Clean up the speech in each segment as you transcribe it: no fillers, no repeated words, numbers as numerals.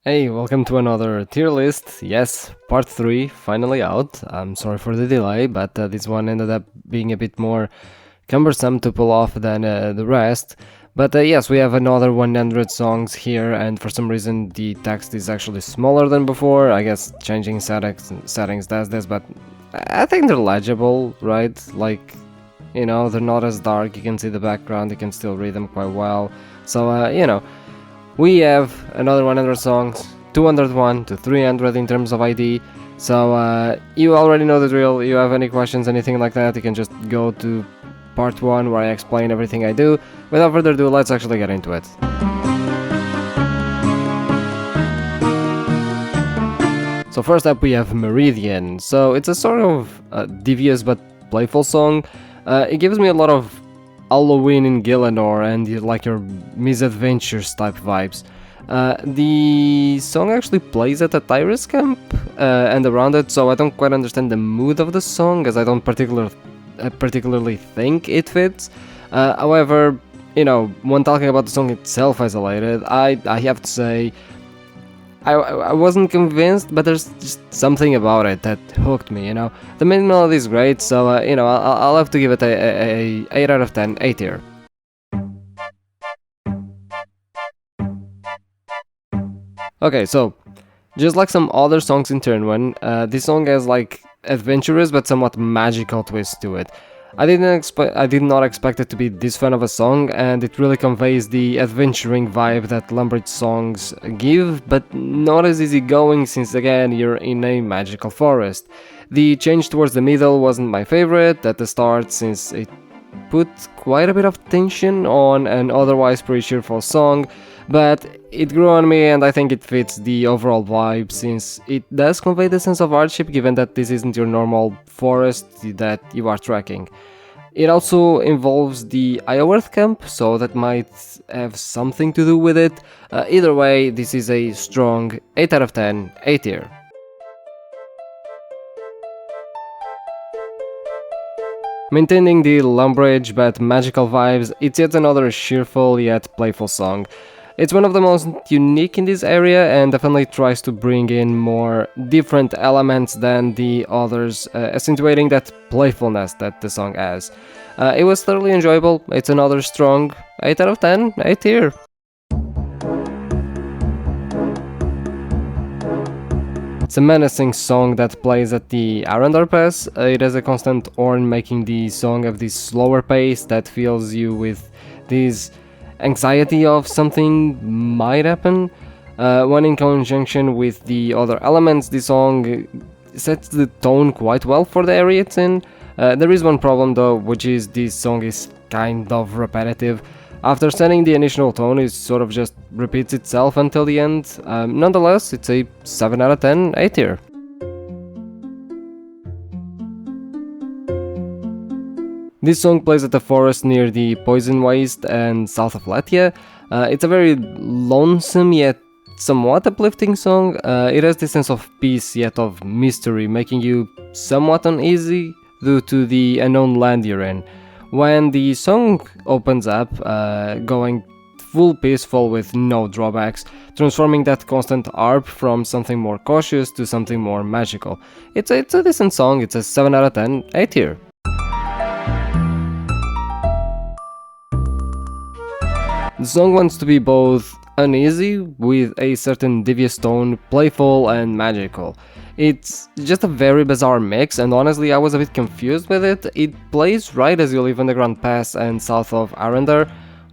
Hey, welcome to another tier list. Yes, part 3 finally out. I'm sorry for the delay, but this one ended up being a bit more cumbersome to pull off than the rest. But yes, we have another 100 songs here, and for some reason the text is actually smaller than before. I guess changing settings does this, but I think they're legible, right? Like, they're not as dark, you can see the background, you can still read them quite well. So, we have another 100 songs, 201 to 300 in terms of ID, so you already know the drill. You have any questions, anything like that, you can just go to part 1 where I explain everything I do. Without further ado, let's actually get into it. So first up we have Meridian. So it's a sort of devious but playful song. It gives me a lot of Halloween in Gillinor and like your misadventures type vibes. The song actually plays at a Tyrus camp and around it, so I don't quite understand the mood of the song, as I don't particularly think it fits. However, when talking about the song itself isolated, I have to say I wasn't convinced, but there's just something about it that hooked me, The main melody is great, so, I'll have to give it a 8 out of 10, A tier. Okay, so, just like some other songs in Turn 1, this song has like adventurous but somewhat magical twist to it. I did not expect it to be this fun of a song, and it really conveys the adventuring vibe that Lumbridge songs give, but not as easygoing since again you're in a magical forest. The change towards the middle wasn't my favorite at the start, since it put quite a bit of tension on an otherwise pretty cheerful song, but it grew on me, and I think it fits the overall vibe, since it does convey the sense of hardship given that this isn't your normal forest that you are trekking. It also involves the Ioworth camp, so that might have something to do with it. Either way, this is a strong 8 out of 10, A tier. Maintaining the Lumbridge but magical vibes, it's yet another cheerful yet playful song. It's one of the most unique in this area and definitely tries to bring in more different elements than the others, accentuating that playfulness that the song has. It was thoroughly enjoyable. It's another strong 8 out of 10, A tier. It's a menacing song that plays at the Overpass. It has a constant horn making the song have this slower pace that fills you with this anxiety of something might happen. When in conjunction with the other elements, the song sets the tone quite well for the area it's in. There is one problem though, which is this song is kind of repetitive. After setting the initial tone, it sort of just repeats itself until the end. Nonetheless, it's a 7 out of 10, A tier. This song plays at the forest near the Poison Waste and south of Latia. It's a very lonesome yet somewhat uplifting song. It has this sense of peace yet of mystery, making you somewhat uneasy due to the unknown land you're in. When the song opens up, going full peaceful with no drawbacks, transforming that constant harp from something more cautious to something more magical. It's a decent song, it's a 7 out of 10, A tier. The song wants to be both uneasy, with a certain devious tone, playful and magical. It's just a very bizarre mix, and honestly I was a bit confused with it. It plays right as you leave Underground Pass and south of Arendar.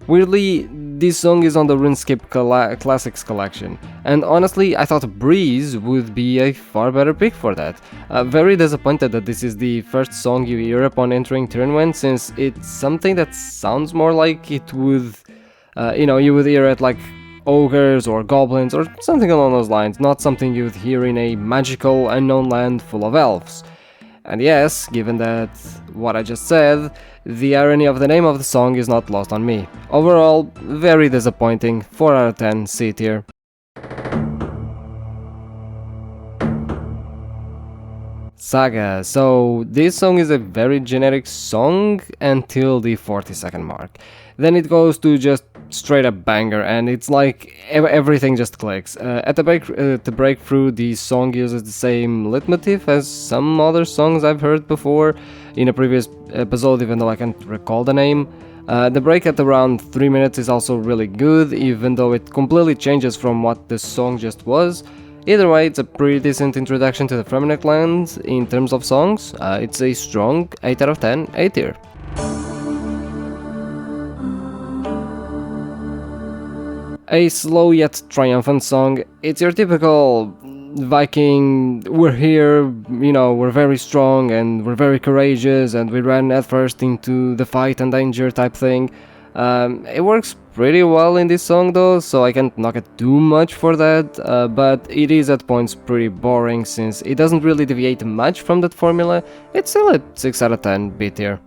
Weirdly, this song is on the RuneScape Classics collection, and honestly I thought Breeze would be a far better pick for that. Very disappointed that this is the first song you hear upon entering Turn 1, since it's something that sounds more like it would, you would hear it like ogres or goblins or something along those lines, not something you'd hear in a magical unknown land full of elves. And yes, given that what I just said, the irony of the name of the song is not lost on me. Overall, very disappointing, 4 out of 10, C tier. Saga. So this song is a very generic song until the 40-second mark. Then it goes to just straight up banger, and it's like everything just clicks. At the breakthrough, the song uses the same leitmotif as some other songs I've heard before in a previous episode, even though I can't recall the name. The break at around 3 minutes is also really good, even though it completely changes from what the song just was. Either way, it's a pretty decent introduction to the Fremennik lands in terms of songs. It's a strong 8 out of 10, A tier. A slow yet triumphant song. It's your typical Viking, we're here, you know, we're very strong and we're very courageous and we ran at first into the fight and danger type thing. It works pretty well in this song though, so I can't knock it too much for that, but it is at points pretty boring since it doesn't really deviate much from that formula. It's still a 6 out of 10 B tier.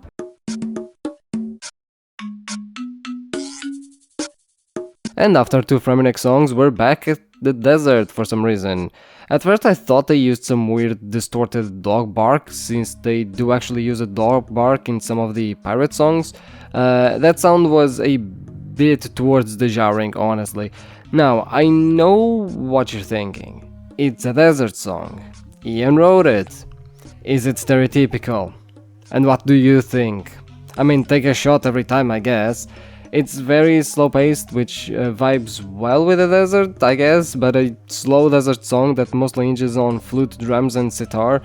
And after 2 Fremennik songs, we're back at the desert for some reason. At first I thought they used some weird distorted dog bark, since they do actually use a dog bark in some of the pirate songs. That sound was a bit towards the jarring, honestly. Now, I know what you're thinking. It's a desert song. Ian wrote it. Is it stereotypical? And what do you think? I mean, take a shot every time, I guess. It's very slow-paced, which vibes well with the desert, I guess, but a slow desert song that mostly hinges on flute, drums and sitar.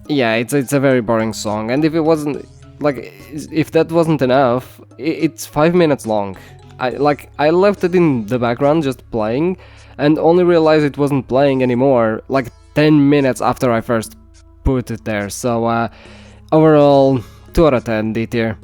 Yeah, it's a very boring song, and if it wasn't, like, if that wasn't enough, it's 5 minutes long. I left it in the background just playing, and only realized it wasn't playing anymore, like 10 minutes after I first put it there, so overall, 2 out of 10 D tier.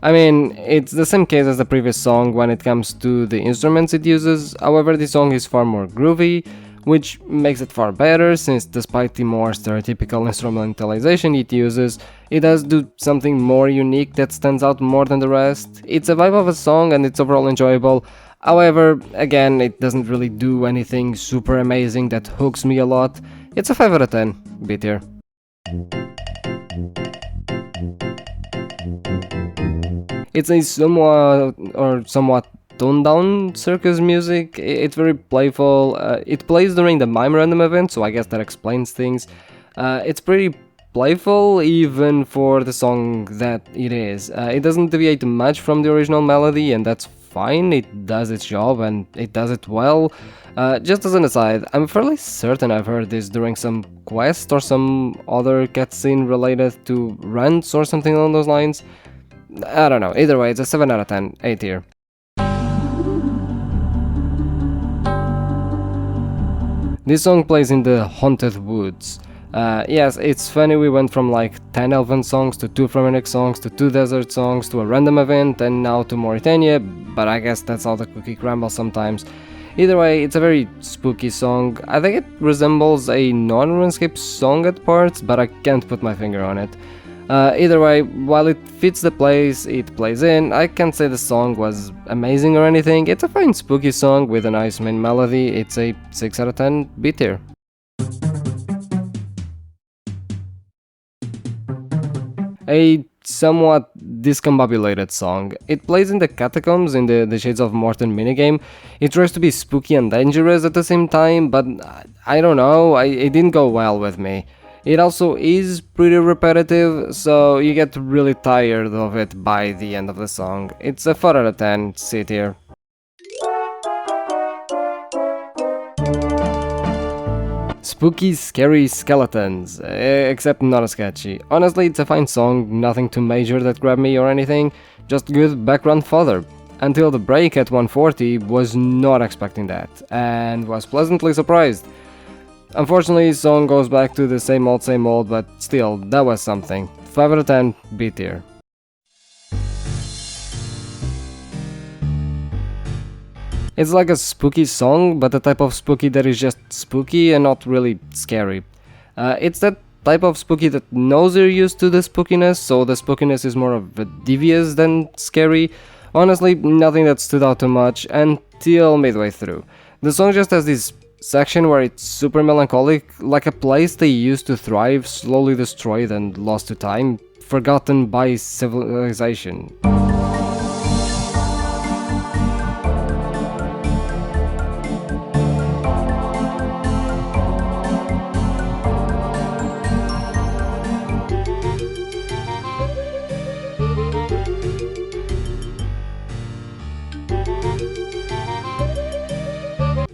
I mean, it's the same case as the previous song when it comes to the instruments it uses, however this song is far more groovy, which makes it far better since despite the more stereotypical instrumentalization it uses, it does do something more unique that stands out more than the rest. It's a vibe of a song and it's overall enjoyable, however, again, it doesn't really do anything super amazing that hooks me a lot. It's a 5 out of 10, B tier. It's a somewhat toned down circus music. It's very playful. It plays during the mime random event, so I guess that explains things. It's pretty playful even for the song that it is. It doesn't deviate much from the original melody, and that's fine. It does its job and it does it well. Just as an aside, I'm fairly certain I've heard this during some quest or some other cutscene related to rants or something along those lines. I don't know, either way, it's a 7 out of 10, A tier. This song plays in the Haunted Woods. Yes, it's funny we went from like 10 Elven songs to 2 Fremennik songs to 2 desert songs to a random event and now to Mauritania, but I guess that's how the cookie crumbles sometimes. Either way, it's a very spooky song. I think it resembles a non-RuneScape song at parts, but I can't put my finger on it. Either way, while it fits the place it plays in, I can't say the song was amazing or anything. It's a fine spooky song with a nice main melody. It's a 6 out of 10 B tier. A somewhat discombobulated song. It plays in the catacombs in the Shades of Morton minigame. It tries to be spooky and dangerous at the same time, but I don't know, it didn't go well with me. It also is pretty repetitive, so you get really tired of it by the end of the song. It's a 4 out of 10, C tier. Spooky, scary skeletons, except not as sketchy. Honestly, it's a fine song, nothing too major that grabbed me or anything, just good background fodder. Until the break at 140, was not expecting that, and was pleasantly surprised. Unfortunately, the song goes back to the same old, but still, that was something. 5 out of 10, B tier. It's like a spooky song, but a type of spooky that is just spooky and not really scary. It's that type of spooky that knows you're used to the spookiness, so the spookiness is more of a devious than scary. Honestly, nothing that stood out too much until midway through. The song just has this section where it's super melancholic, like a place they used to thrive, slowly destroyed and lost to time. forgotten by civilization.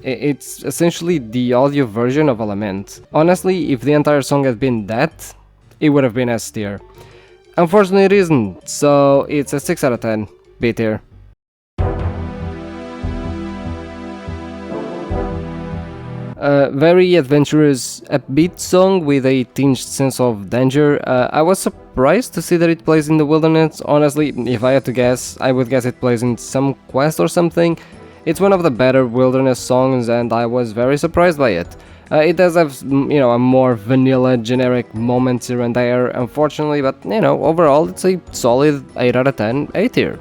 It's essentially the audio version of Element. Honestly, if the entire song had been that, it would have been S tier. Unfortunately it isn't, so it's a 6 out of 10, B tier. Very adventurous, upbeat song with a tinged sense of danger. I was surprised to see that it plays in the wilderness. Honestly, if I had to guess, I would guess it plays in some quest or something. It's one of the better wilderness songs and I was very surprised by it. It does have, a more vanilla, generic moments here and there, unfortunately, but, overall it's a solid 8 out of 10, A tier.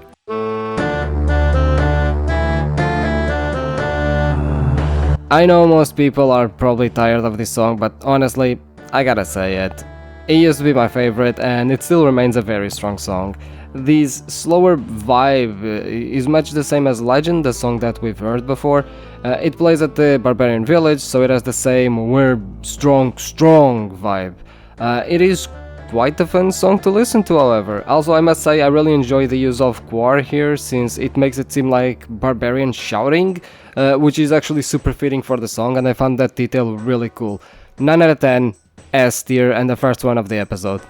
I know most people are probably tired of this song, but honestly, I gotta say it. It used to be my favorite and it still remains a very strong song. This slower vibe is much the same as Legend, the song that we've heard before. It plays at the Barbarian Village, so it has the same we're strong vibe. It is quite a fun song to listen to, however. Also, I must say I really enjoy the use of choir here, since it makes it seem like barbarian shouting, which is actually super fitting for the song, and I found that detail really cool. 9 out of 10, S tier, and the first one of the episode.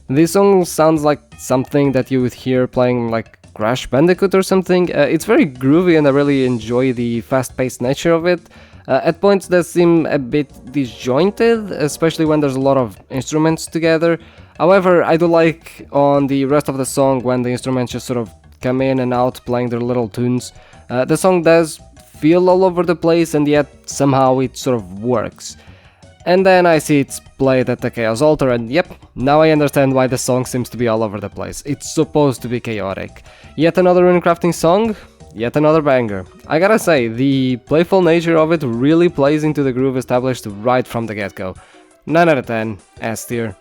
This song sounds like something that you would hear playing like Crash Bandicoot or something. It's very groovy and I really enjoy the fast-paced nature of it. At points that seem a bit disjointed, especially when there's a lot of instruments together. However, I do like on the rest of the song when the instruments just sort of come in and out playing their little tunes. The song does feel all over the place and yet somehow it sort of works. And then I see it's played at the Chaos Altar and yep, now I understand why the song seems to be all over the place. It's supposed to be chaotic. Yet another runecrafting song, yet another banger. I gotta say, the playful nature of it really plays into the groove established right from the get-go. 9 out of 10, S tier.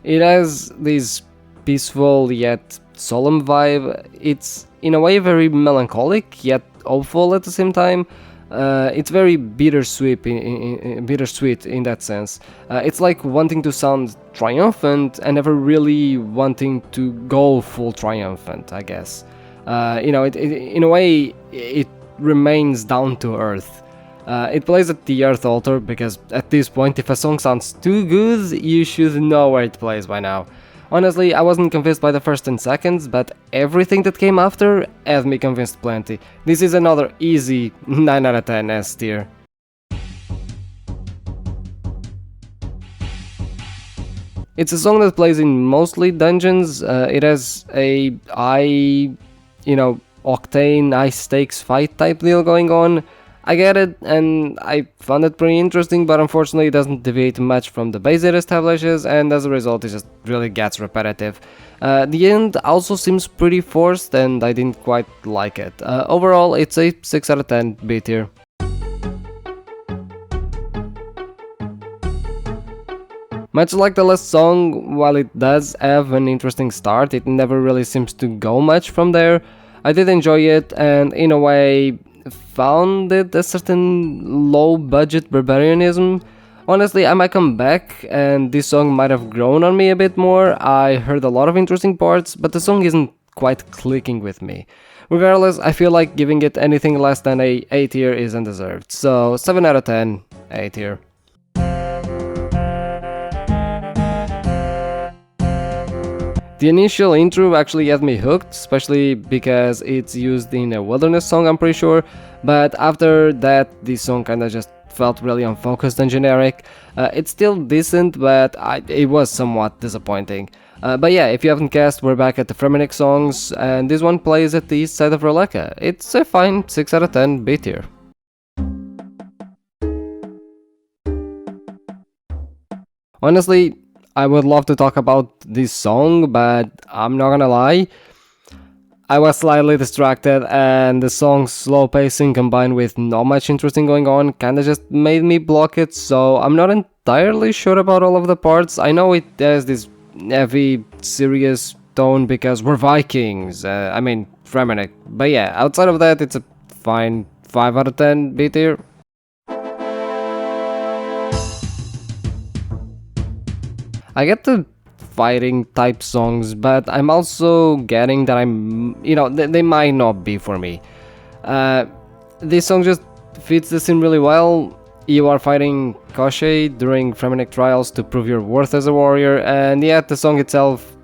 It has this peaceful yet solemn vibe. It's in a way very melancholic yet hopeful at the same time. It's very bittersweet in that sense. It's like wanting to sound triumphant and never really wanting to go full triumphant, I guess. In a way, it remains down to earth. It plays at the Earth Altar because at this point, if a song sounds too good, you should know where it plays by now. Honestly, I wasn't convinced by the first 10 seconds, but everything that came after had me convinced plenty. This is another easy 9 out of 10 S tier. It's a song that plays in mostly dungeons. It has a high, octane, high stakes fight type deal going on. I get it, and I found it pretty interesting, but unfortunately it doesn't deviate much from the base it establishes, and as a result it just really gets repetitive. The end also seems pretty forced, and I didn't quite like it. Overall, it's a 6 out of 10, B tier. Much like the last song, while it does have an interesting start, it never really seems to go much from there. I did enjoy it, and in a way found it a certain low-budget barbarianism. Honestly, I might come back and this song might have grown on me a bit more. I heard a lot of interesting parts, but the song isn't quite clicking with me. Regardless, I feel like giving it anything less than a A tier is undeserved. So 7 out of 10, A tier. The initial intro actually had me hooked, especially because it's used in a wilderness song, I'm pretty sure, but after that this song kinda just felt really unfocused and generic. It's still decent, but it was somewhat disappointing. But yeah, if you haven't guessed, we're back at the Fremennik songs, and this one plays at the east side of Rellekka. It's a fine 6 out of 10, B tier. Honestly, I would love to talk about this song, but I'm not gonna lie, I was slightly distracted, and the song's slow pacing combined with not much interesting going on kinda just made me block it, so I'm not entirely sure about all of the parts. I know it has this heavy, serious tone because we're Vikings, Fremennik, but yeah, outside of that, it's a fine 5 out of 10 B tier. I get the fighting type songs, but I'm also getting that they might not be for me. This song just fits the scene really well. You are fighting Koshei during Fremennik trials to prove your worth as a warrior, and yet the song itself,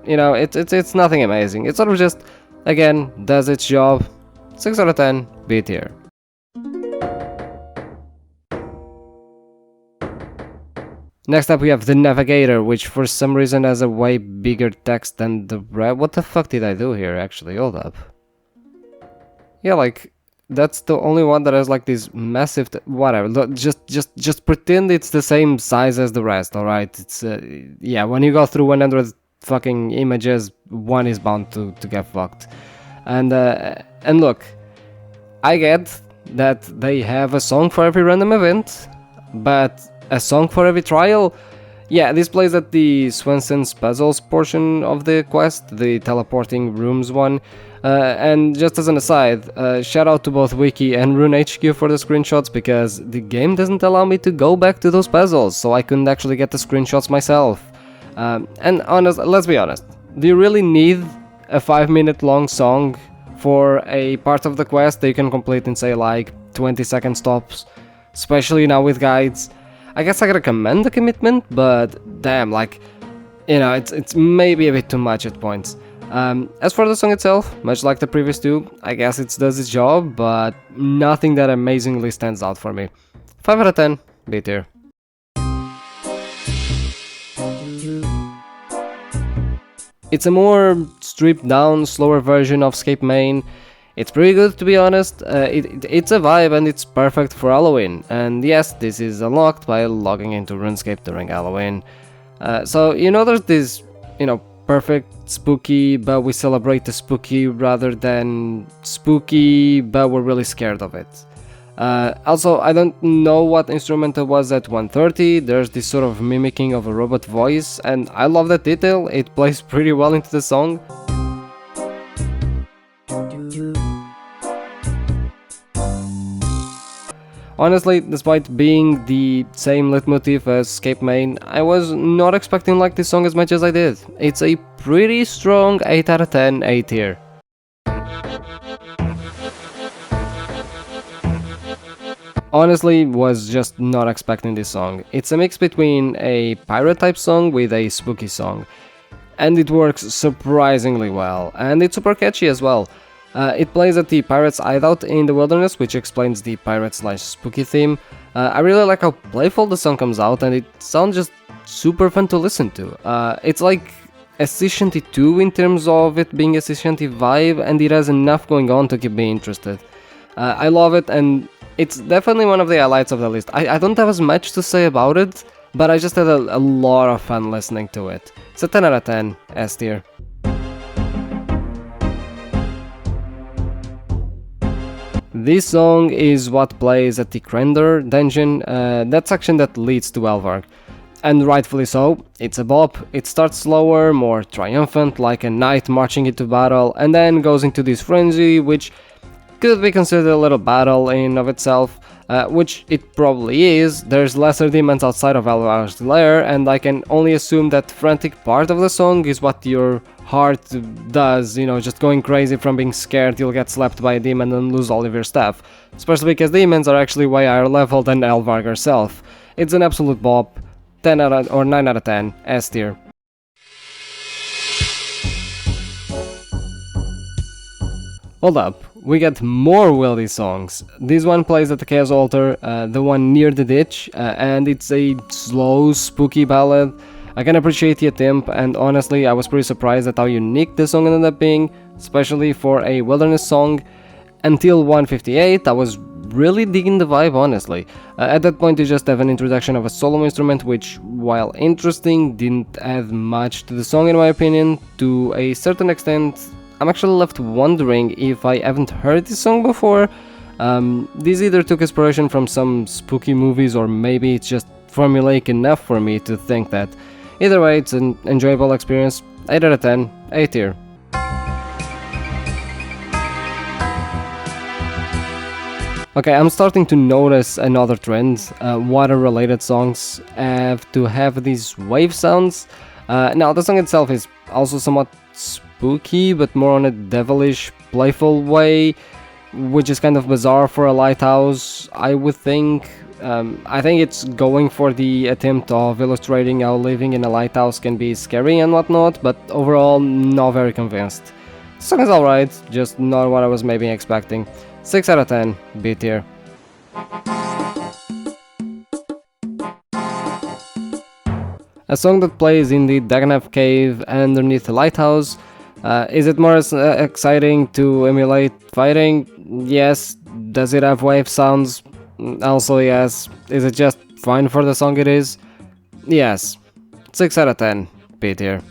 it's nothing amazing. It sort of just, again, does its job. 6 out of 10, B tier. Next up we have the Navigator, which for some reason has a way bigger text than the rest. What the fuck did I do here actually? Hold up. Yeah, like, that's the only one that has like this massive whatever. Look, just pretend it's the same size as the rest, alright? It's yeah, when you go through 100 fucking images, one is bound to get fucked. And look, I get that they have a song for every random event, but a song for every trial? Yeah, this plays at the Swenson's Puzzles portion of the quest, the teleporting rooms one. And just as an aside, shout out to both Wiki and Rune HQ for the screenshots, because the game doesn't allow me to go back to those puzzles, so I couldn't actually get the screenshots myself. And let's be honest, do you really need a 5-minute long song for a part of the quest that you can complete in, say, like 20-second stops? Especially now with guides. I guess I gotta commend the commitment, but damn, like, it's maybe a bit too much at points. As for the song itself, much like the previous two, I guess it does its job, but nothing that amazingly stands out for me. 5 out of 10, B tier. It's a more stripped down, slower version of Scape Main. It's pretty good, to be honest. It's a vibe and it's perfect for Halloween. And yes, this is unlocked by logging into RuneScape during Halloween. So, there's this, perfect spooky, but we celebrate the spooky rather than spooky, but we're really scared of it. Also, I don't know what instrument it was at 1:30. There's this sort of mimicking of a robot voice, and I love that detail. It plays pretty well into the song. Honestly, despite being the same leitmotif as Scape Main, I was not expecting to like this song as much as I did. It's a pretty strong 8 out of 10 A tier. Honestly, was just not expecting this song. It's a mix between a pirate type song with a spooky song. And it works surprisingly well, and it's super catchy as well. It plays at the Pirate's Hideout in the Wilderness, which explains the pirate/spooky theme. I really like how playful the song comes out, and it sounds just super fun to listen to. It's like a Sea Shanty 2 in terms of it being a Sea Shanty vibe, and it has enough going on to keep me interested. I love it, and it's definitely one of the highlights of the list. I don't have as much to say about it, but I just had a lot of fun listening to it. It's a 10 out of 10, S tier. This song is what plays at the Krendor dungeon, that section that leads to Elvarg. And rightfully so, it's a bop. It starts slower, more triumphant, like a knight marching into battle, and then goes into this frenzy, which could be considered a little battle in of itself, which it probably is. There's lesser demons outside of Elvarg's lair, and I can only assume that frantic part of the song is what your heart does, just going crazy from being scared you'll get slapped by a demon and lose all of your stuff, especially because demons are actually way higher level than Elvarg herself. It's an absolute bop, 9 out of 10, S tier. Hold up, we get more Wildy songs. This one plays at the Chaos Altar, the one near the ditch, and it's a slow, spooky ballad. I can appreciate the attempt, and honestly, I was pretty surprised at how unique this song ended up being, especially for a wilderness song. Until 158, I was really digging the vibe, honestly. At that point, you just have an introduction of a solo instrument, which, while interesting, didn't add much to the song in my opinion. To a certain extent, I'm actually left wondering if I haven't heard this song before. This either took inspiration from some spooky movies or maybe it's just formulaic enough for me to think that. Either way, it's an enjoyable experience. 8 out of 10, A tier. Okay, I'm starting to notice another trend. Water-related songs have to have these wave sounds. Now, the song itself is also somewhat spooky, but more on a devilish, playful way, which is kind of bizarre for a lighthouse, I would think. I think it's going for the attempt of illustrating how living in a lighthouse can be scary and whatnot, but overall, not very convinced. The song is alright, just not what I was maybe expecting. 6 out of 10, B tier. A song that plays in the Dagenham cave underneath the lighthouse. Is it more exciting to emulate fighting? Yes. Does it have wave sounds? Also yes. Is it just fine for the song it is? Yes. 6 out of 10, B tier.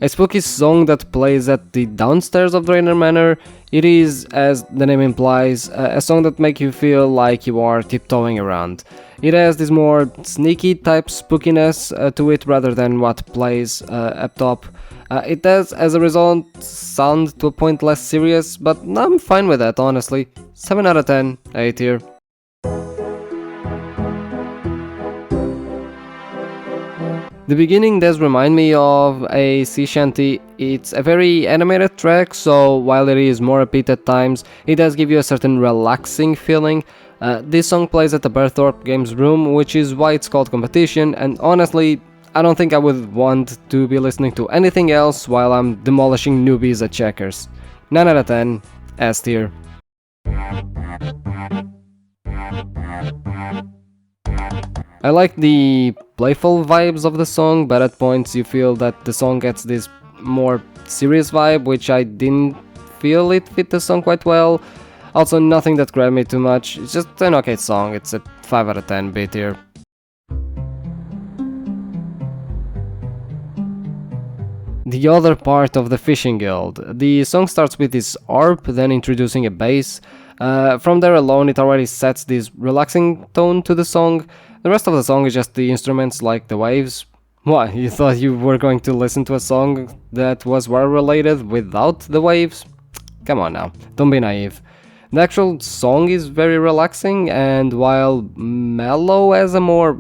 A spooky song that plays at the downstairs of Draenor Manor. It is, as the name implies, a song that makes you feel like you are tiptoeing around. It has this more sneaky type spookiness to it rather than what plays up top. It does, as a result, sound to a point less serious, but I'm fine with that, honestly. 7 out of 10, A tier. The beginning does remind me of a sea shanty. It's a very animated track, so while it is more upbeat at times, it does give you a certain relaxing feeling. This song plays at the Berthorpe Games room, which is why it's called Competition, and honestly, I don't think I would want to be listening to anything else while I'm demolishing newbies at checkers. 9 out of 10, S tier. I like the playful vibes of the song, but at points you feel that the song gets this more serious vibe, which I didn't feel it fit the song quite well. Also, nothing that grabbed me too much. It's just an okay song. It's a 5 out of 10 B tier. The other part of the Fishing Guild. The song starts with this harp, then introducing a bass. From there alone, it already sets this relaxing tone to the song. The rest of the song is just the instruments like the waves. What, you thought you were going to listen to a song that was well related without the waves? Come on now, don't be naive. The actual song is very relaxing, and while mellow has a more,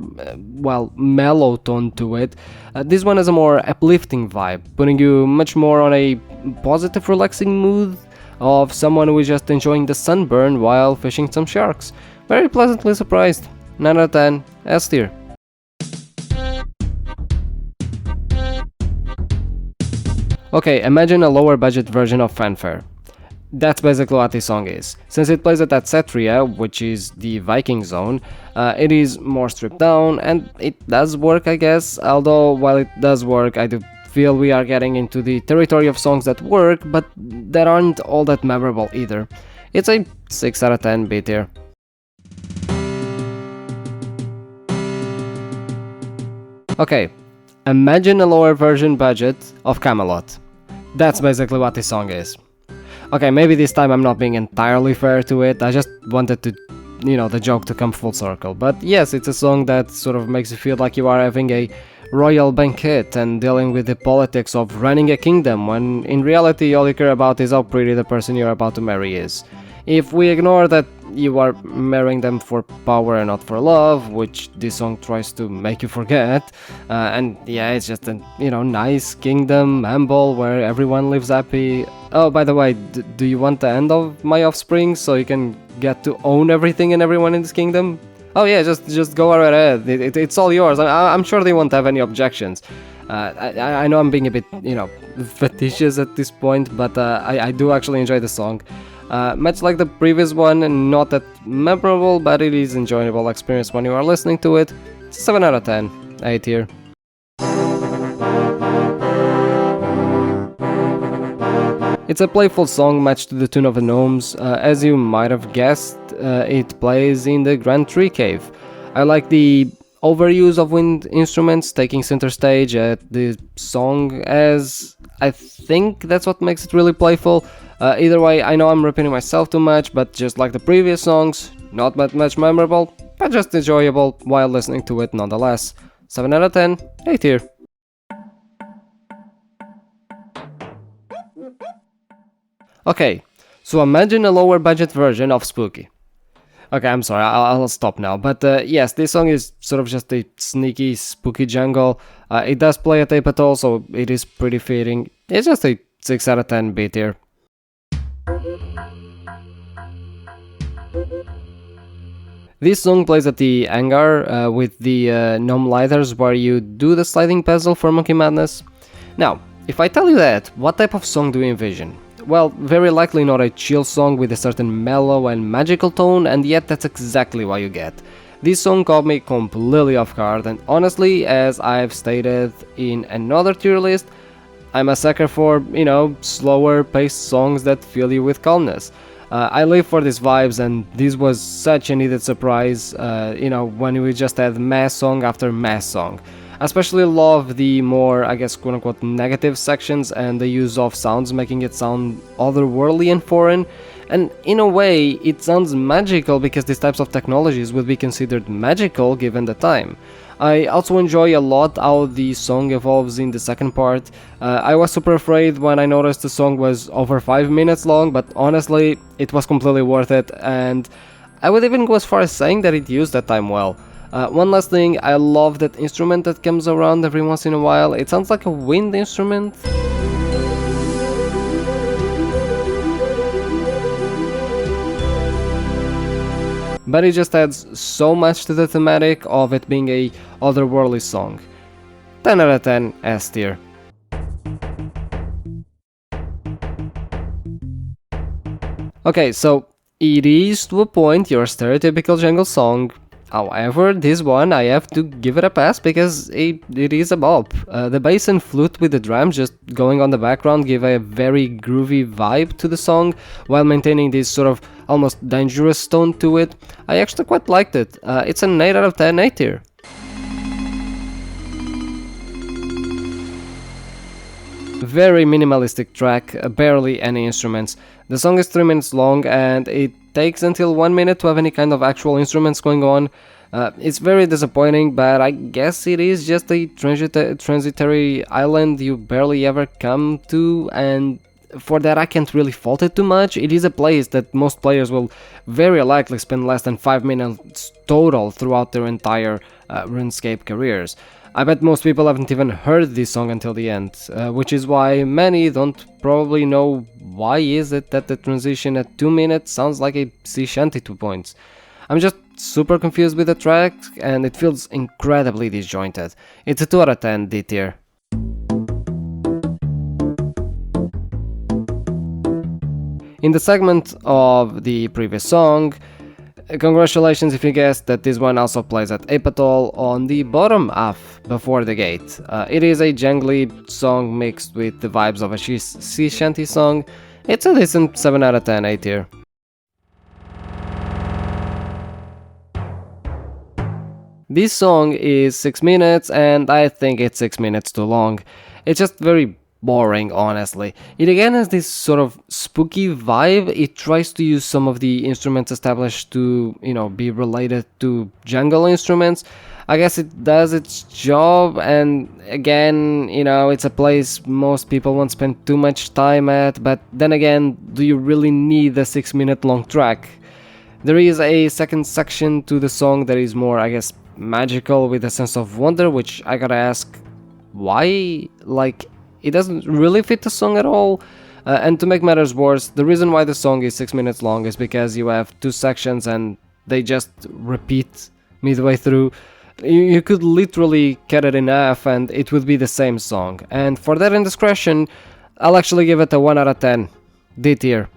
mellow tone to it, this one has a more uplifting vibe, putting you much more on a positive, relaxing mood of someone who is just enjoying the sunburn while fishing some sharks. Very pleasantly surprised. 9 out of 10, S tier. Okay, imagine a lower budget version of Fanfare. That's basically what this song is. Since it plays at Etceteria, which is the Viking zone, it is more stripped down, and it does work, I guess, although while it does work, I do feel we are getting into the territory of songs that work, but that aren't all that memorable either. It's a 6 out of 10 B tier. Okay, imagine a lower version budget of Camelot. That's basically what this song is. Okay, maybe this time I'm not being entirely fair to it, I just wanted to, the joke to come full circle. But yes, it's a song that sort of makes you feel like you are having a royal banquet and dealing with the politics of running a kingdom, when in reality all you care about is how pretty the person you're about to marry is. If we ignore that you are marrying them for power and not for love, which this song tries to make you forget, and yeah, it's just a, nice kingdom, humble, where everyone lives happy. Oh, by the way, do you want the end of My Offspring so you can get to own everything and everyone in this kingdom? Oh yeah, just go right ahead, it's all yours. I'm sure they won't have any objections. I know I'm being a bit, facetious at this point, but I do actually enjoy the song. Much like the previous one, and not that memorable, but it is enjoyable experience when you are listening to it. 7 out of 10, A tier. It's a playful song matched to the tune of the gnomes. As you might have guessed, it plays in the Grand Tree Cave. I like the overuse of wind instruments taking center stage at the song, as I think that's what makes it really playful. Either way, I know I'm repeating myself too much, but just like the previous songs, not that much memorable, but just enjoyable while listening to it nonetheless. 7 out of 10, A tier. Okay, so imagine a lower budget version of Spooky. Okay, I'm sorry, I'll stop now, but yes, this song is sort of just a sneaky, spooky jungle. It does play a tape at all, so it is pretty fitting. It's just a 6 out of 10 B tier. This song plays at the hangar with the gnome lighters, where you do the sliding puzzle for Monkey Madness. Now, if I tell you that, what type of song do you envision? Well, very likely not a chill song with a certain mellow and magical tone, and yet that's exactly what you get. This song caught me completely off guard, and honestly, as I've stated in another tier list, I'm a sucker for, slower paced songs that fill you with calmness. I live for these vibes, and this was such a needed surprise, when we just had mass song after mass song. I especially love the more, I guess, quote-unquote negative sections and the use of sounds making it sound otherworldly and foreign, and in a way it sounds magical because these types of technologies would be considered magical given the time. I also enjoy a lot how the song evolves in the second part. I was super afraid when I noticed the song was over 5 minutes long, but honestly it was completely worth it, and I would even go as far as saying that it used that time well. One last thing, I love that instrument that comes around every once in a while. It sounds like a wind instrument. But it just adds so much to the thematic of it being a otherworldly song. 10 out of 10 S tier. Okay, so it is to a point your stereotypical jungle song. However, this one I have to give it a pass because it is a bop. The bass and flute with the drums just going on the background give a very groovy vibe to the song while maintaining this sort of almost dangerous tone to it. I actually quite liked it. It's an 8 out of 10 A tier. Very minimalistic track, barely any instruments. The song is 3 minutes long and it takes until 1 minute to have any kind of actual instruments going on. It's very disappointing, but I guess it is just a transitory island you barely ever come to, and for that I can't really fault it too much. It is a place that most players will very likely spend less than 5 minutes total throughout their entire RuneScape careers. I bet most people haven't even heard this song until the end, which is why many don't probably know why is it that the transition at 2 minutes sounds like a sea shanty 2 points. I'm just super confused with the track, and it feels incredibly disjointed. It's a 2 out of 10 D tier. In the segment of the previous song, congratulations if you guessed that this one also plays at Apatol on the bottom half before the gate. It is a jangly song mixed with the vibes of a sea shanty song. It's a decent 7 out of 10 A tier. This song is 6 minutes and I think it's 6 minutes too long. It's just very boring, honestly. It again has this sort of spooky vibe. It tries to use some of the instruments established to, be related to jungle instruments. I guess it does its job, and again, it's a place most people won't spend too much time at, but then again, do you really need a 6 minute long track? There is a second section to the song that is more, I guess, magical with a sense of wonder, which I gotta ask, why? It doesn't really fit the song at all. And to make matters worse, the reason why the song is 6 minutes long is because you have 2 sections and they just repeat midway through. You could literally cut it in half and it would be the same song. And for that indiscretion, I'll actually give it a 1 out of 10. D tier.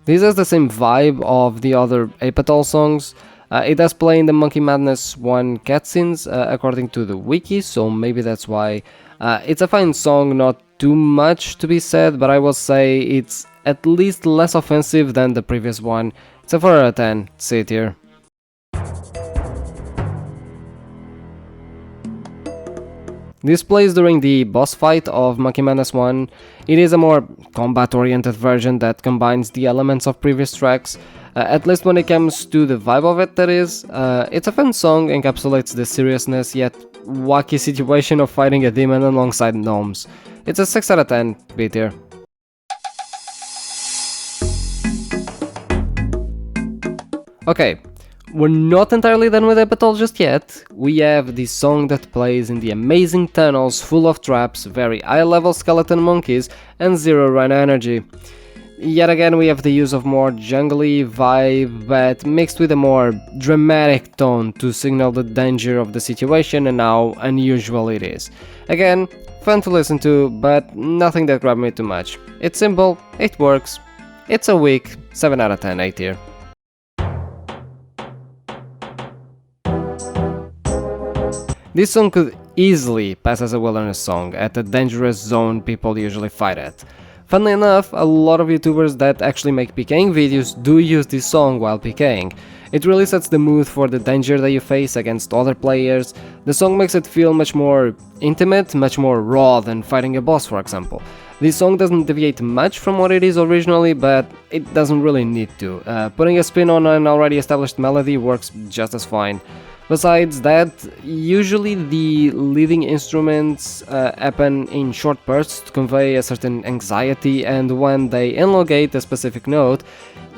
This has the same vibe of the other Apatol songs. It does play in the Monkey Madness 1 cutscenes, according to the wiki, so maybe that's why. It's a fine song, not too much to be said, but I will say it's at least less offensive than the previous one. It's It's a 4 out of 10, C tier. This plays during the boss fight of Monkey Madness 1. It is a more combat-oriented version that combines the elements of previous tracks, at least when it comes to the vibe of it, that is. It's a fun song, encapsulates the seriousness yet wacky situation of fighting a demon alongside gnomes. It's a 6 out of 10, B tier. Okay, we're not entirely done with Epitol just yet. We have the song that plays in the amazing tunnels full of traps, very high level skeleton monkeys, and zero run energy. Yet again we have the use of more jungly vibe, but mixed with a more dramatic tone to signal the danger of the situation and how unusual it is. Again, fun to listen to, but nothing that grabbed me too much. It's simple, it works, it's a weak 7 out of 10, A tier. This song could easily pass as a wilderness song at the dangerous zone people usually fight at. Funnily enough, a lot of YouTubers that actually make PKing videos do use this song while PKing. It really sets the mood for the danger that you face against other players. The song makes it feel much more intimate, much more raw than fighting a boss, for example. This song doesn't deviate much from what it is originally, but it doesn't really need to. Putting a spin on an already established melody works just as fine. Besides that, usually the leading instruments happen in short bursts to convey a certain anxiety, and when they elongate a specific note,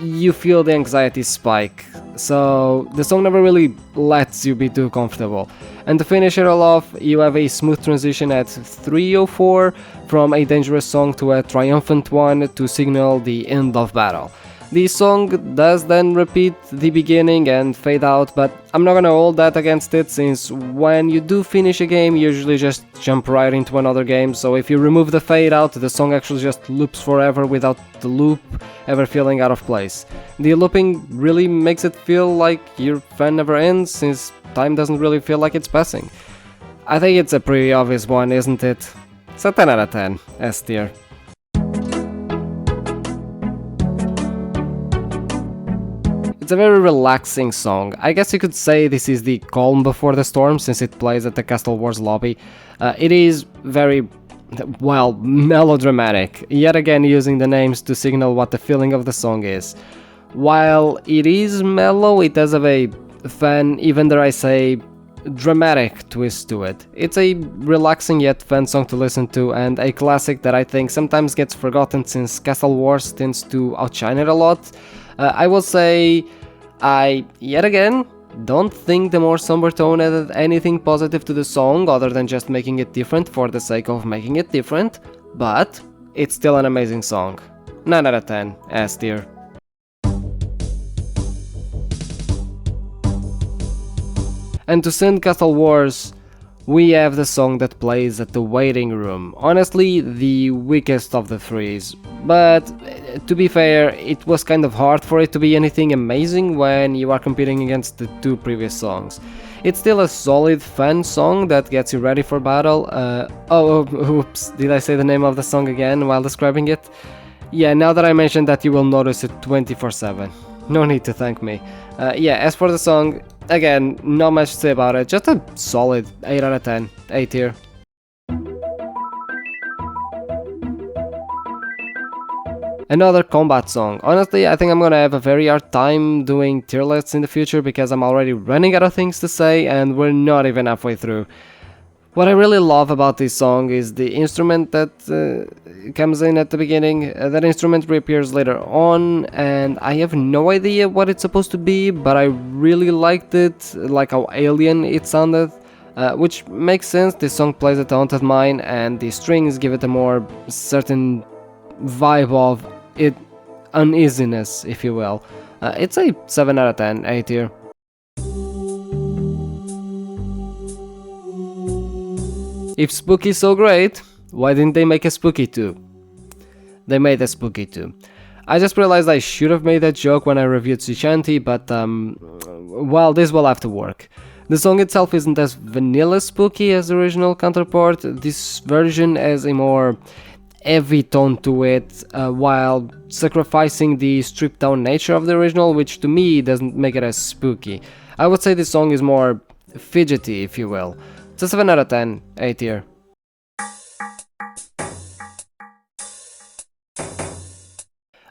you feel the anxiety spike. So the song never really lets you be too comfortable. And to finish it all off, you have a smooth transition at 3:04 from a dangerous song to a triumphant one to signal the end of battle. The song does then repeat the beginning and fade out, but I'm not gonna hold that against it, since when you do finish a game you usually just jump right into another game, so if you remove the fade out, the song actually just loops forever without the loop ever feeling out of place. The looping really makes it feel like your fun never ends, since time doesn't really feel like it's passing. I think it's a pretty obvious one, isn't it? It's a 10 out of 10, S tier. It's a very relaxing song. I guess you could say this is the calm before the storm, since it plays at the Castle Wars lobby. It is very, well, melodramatic, yet again using the names to signal what the feeling of the song is. While it is mellow, it does have a fun, even dare I say, dramatic twist to it. It's a relaxing yet fun song to listen to, and a classic that I think sometimes gets forgotten since Castle Wars tends to outshine it a lot. I will say, I, yet again, don't think the more somber tone added anything positive to the song other than just making it different for the sake of making it different, but it's still an amazing song. 9 out of 10, S tier. And to send Castle Wars, we have the song that plays at the waiting room. Honestly, the weakest of the threes. But to be fair, it was kind of hard for it to be anything amazing when you are competing against the two previous songs. It's still a solid, fun song that gets you ready for battle. Oops, did I say the name of the song again while describing it? Yeah, now that I mentioned that, you will notice it 24/7. No need to thank me. Yeah, as for the song, again, not much to say about it, just a solid 8 out of 10, A tier. Another combat song. Honestly, I think I'm gonna have a very hard time doing tier lists in the future because I'm already running out of things to say and we're not even halfway through. What I really love about this song is the instrument that comes in at the beginning. That instrument reappears later on, and I have no idea what it's supposed to be, but I really liked it, like how alien it sounded, which makes sense. This song plays at a haunted mine, and the strings give it a more certain vibe of it, uneasiness, if you will. It's a 7 out of 10, A tier. If Spooky is so great, why didn't they make a Spooky 2? They made a Spooky 2. I just realized I should have made that joke when I reviewed Shanty, but well, this will have to work. The song itself isn't as vanilla spooky as the original counterpart. This version has a more heavy tone to it, while sacrificing the stripped down nature of the original, which to me doesn't make it as spooky. I would say this song is more fidgety, if you will. It's a 7 out of 10, A tier.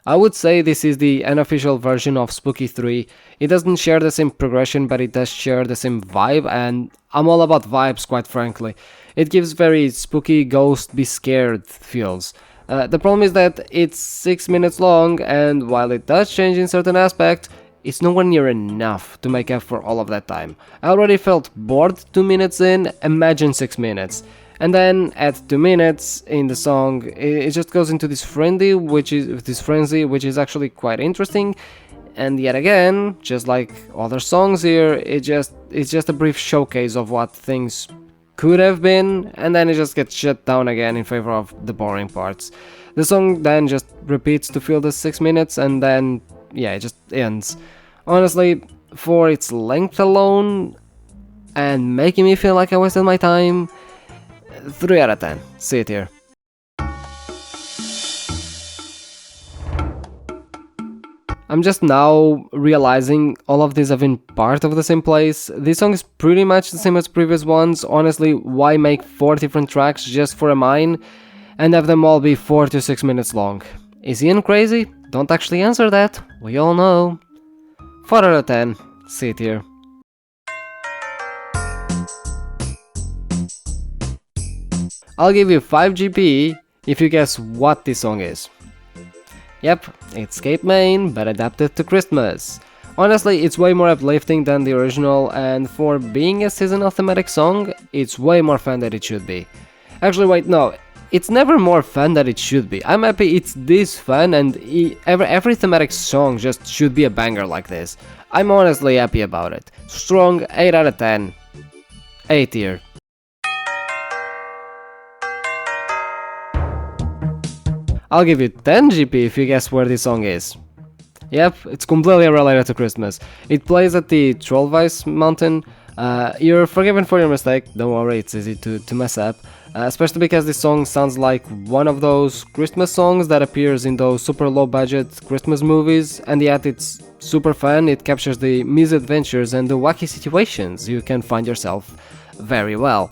I would say this is the unofficial version of Spooky 3. It doesn't share the same progression, but it does share the same vibe, and I'm all about vibes, quite frankly. It gives very spooky ghost be scared feels. The problem is that it's 6 minutes long, and while it does change in certain aspects, it's nowhere near enough to make up for all of that time. I already felt bored 2 minutes in, imagine 6 minutes. And then at 2 minutes in the song, it just goes into this frenzy, which is actually quite interesting. And yet again, just like other songs here, it's just a brief showcase of what things could have been, and then it just gets shut down again in favor of the boring parts. The song then just repeats to fill the 6 minutes, and then yeah, it just ends. Honestly, for its length alone and making me feel like I wasted my time, 3 out of 10. See it here. I'm just now realizing all of these have been part of the same place. This song is pretty much the same as previous ones. Honestly, why make 4 different tracks just for a mine and have them all be 4 to 6 minutes long? Is Ian crazy? Don't actually answer that, we all know. 4 out of 10. See it here. I'll give you 5 GP if you guess what this song is. Yep, it's Scape main, but adapted to Christmas. Honestly, it's way more uplifting than the original, and for being a seasonal thematic song, it's way more fun than it should be. Actually, wait, no, it's never more fun than it should be. I'm happy it's this fun, and every thematic song just should be a banger like this. I'm honestly happy about it. Strong 8 out of 10. A tier. I'll give you 10 GP if you guess where this song is. Yep, it's completely related to Christmas. It plays at the Trollvice mountain. You're forgiven for your mistake, don't worry, it's easy to mess up. Especially because this song sounds like one of those Christmas songs that appears in those super low budget Christmas movies, and yet it's super fun. It captures the misadventures and the wacky situations you can find yourself very well.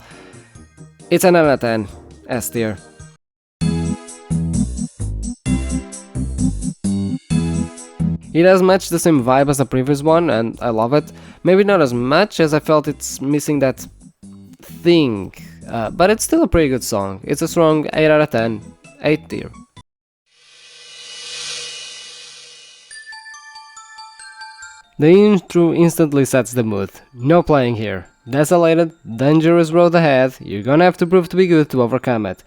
It's an 9 out of 10, S tier. It has much the same vibe as the previous one, and I love it. Maybe not as much as I felt it's missing that thing, but it's still a pretty good song. It's a strong 8 out of 10, 8 tier. The intro instantly sets the mood. No playing here. Desolated, dangerous road ahead, you're gonna have to prove to be good to overcome it.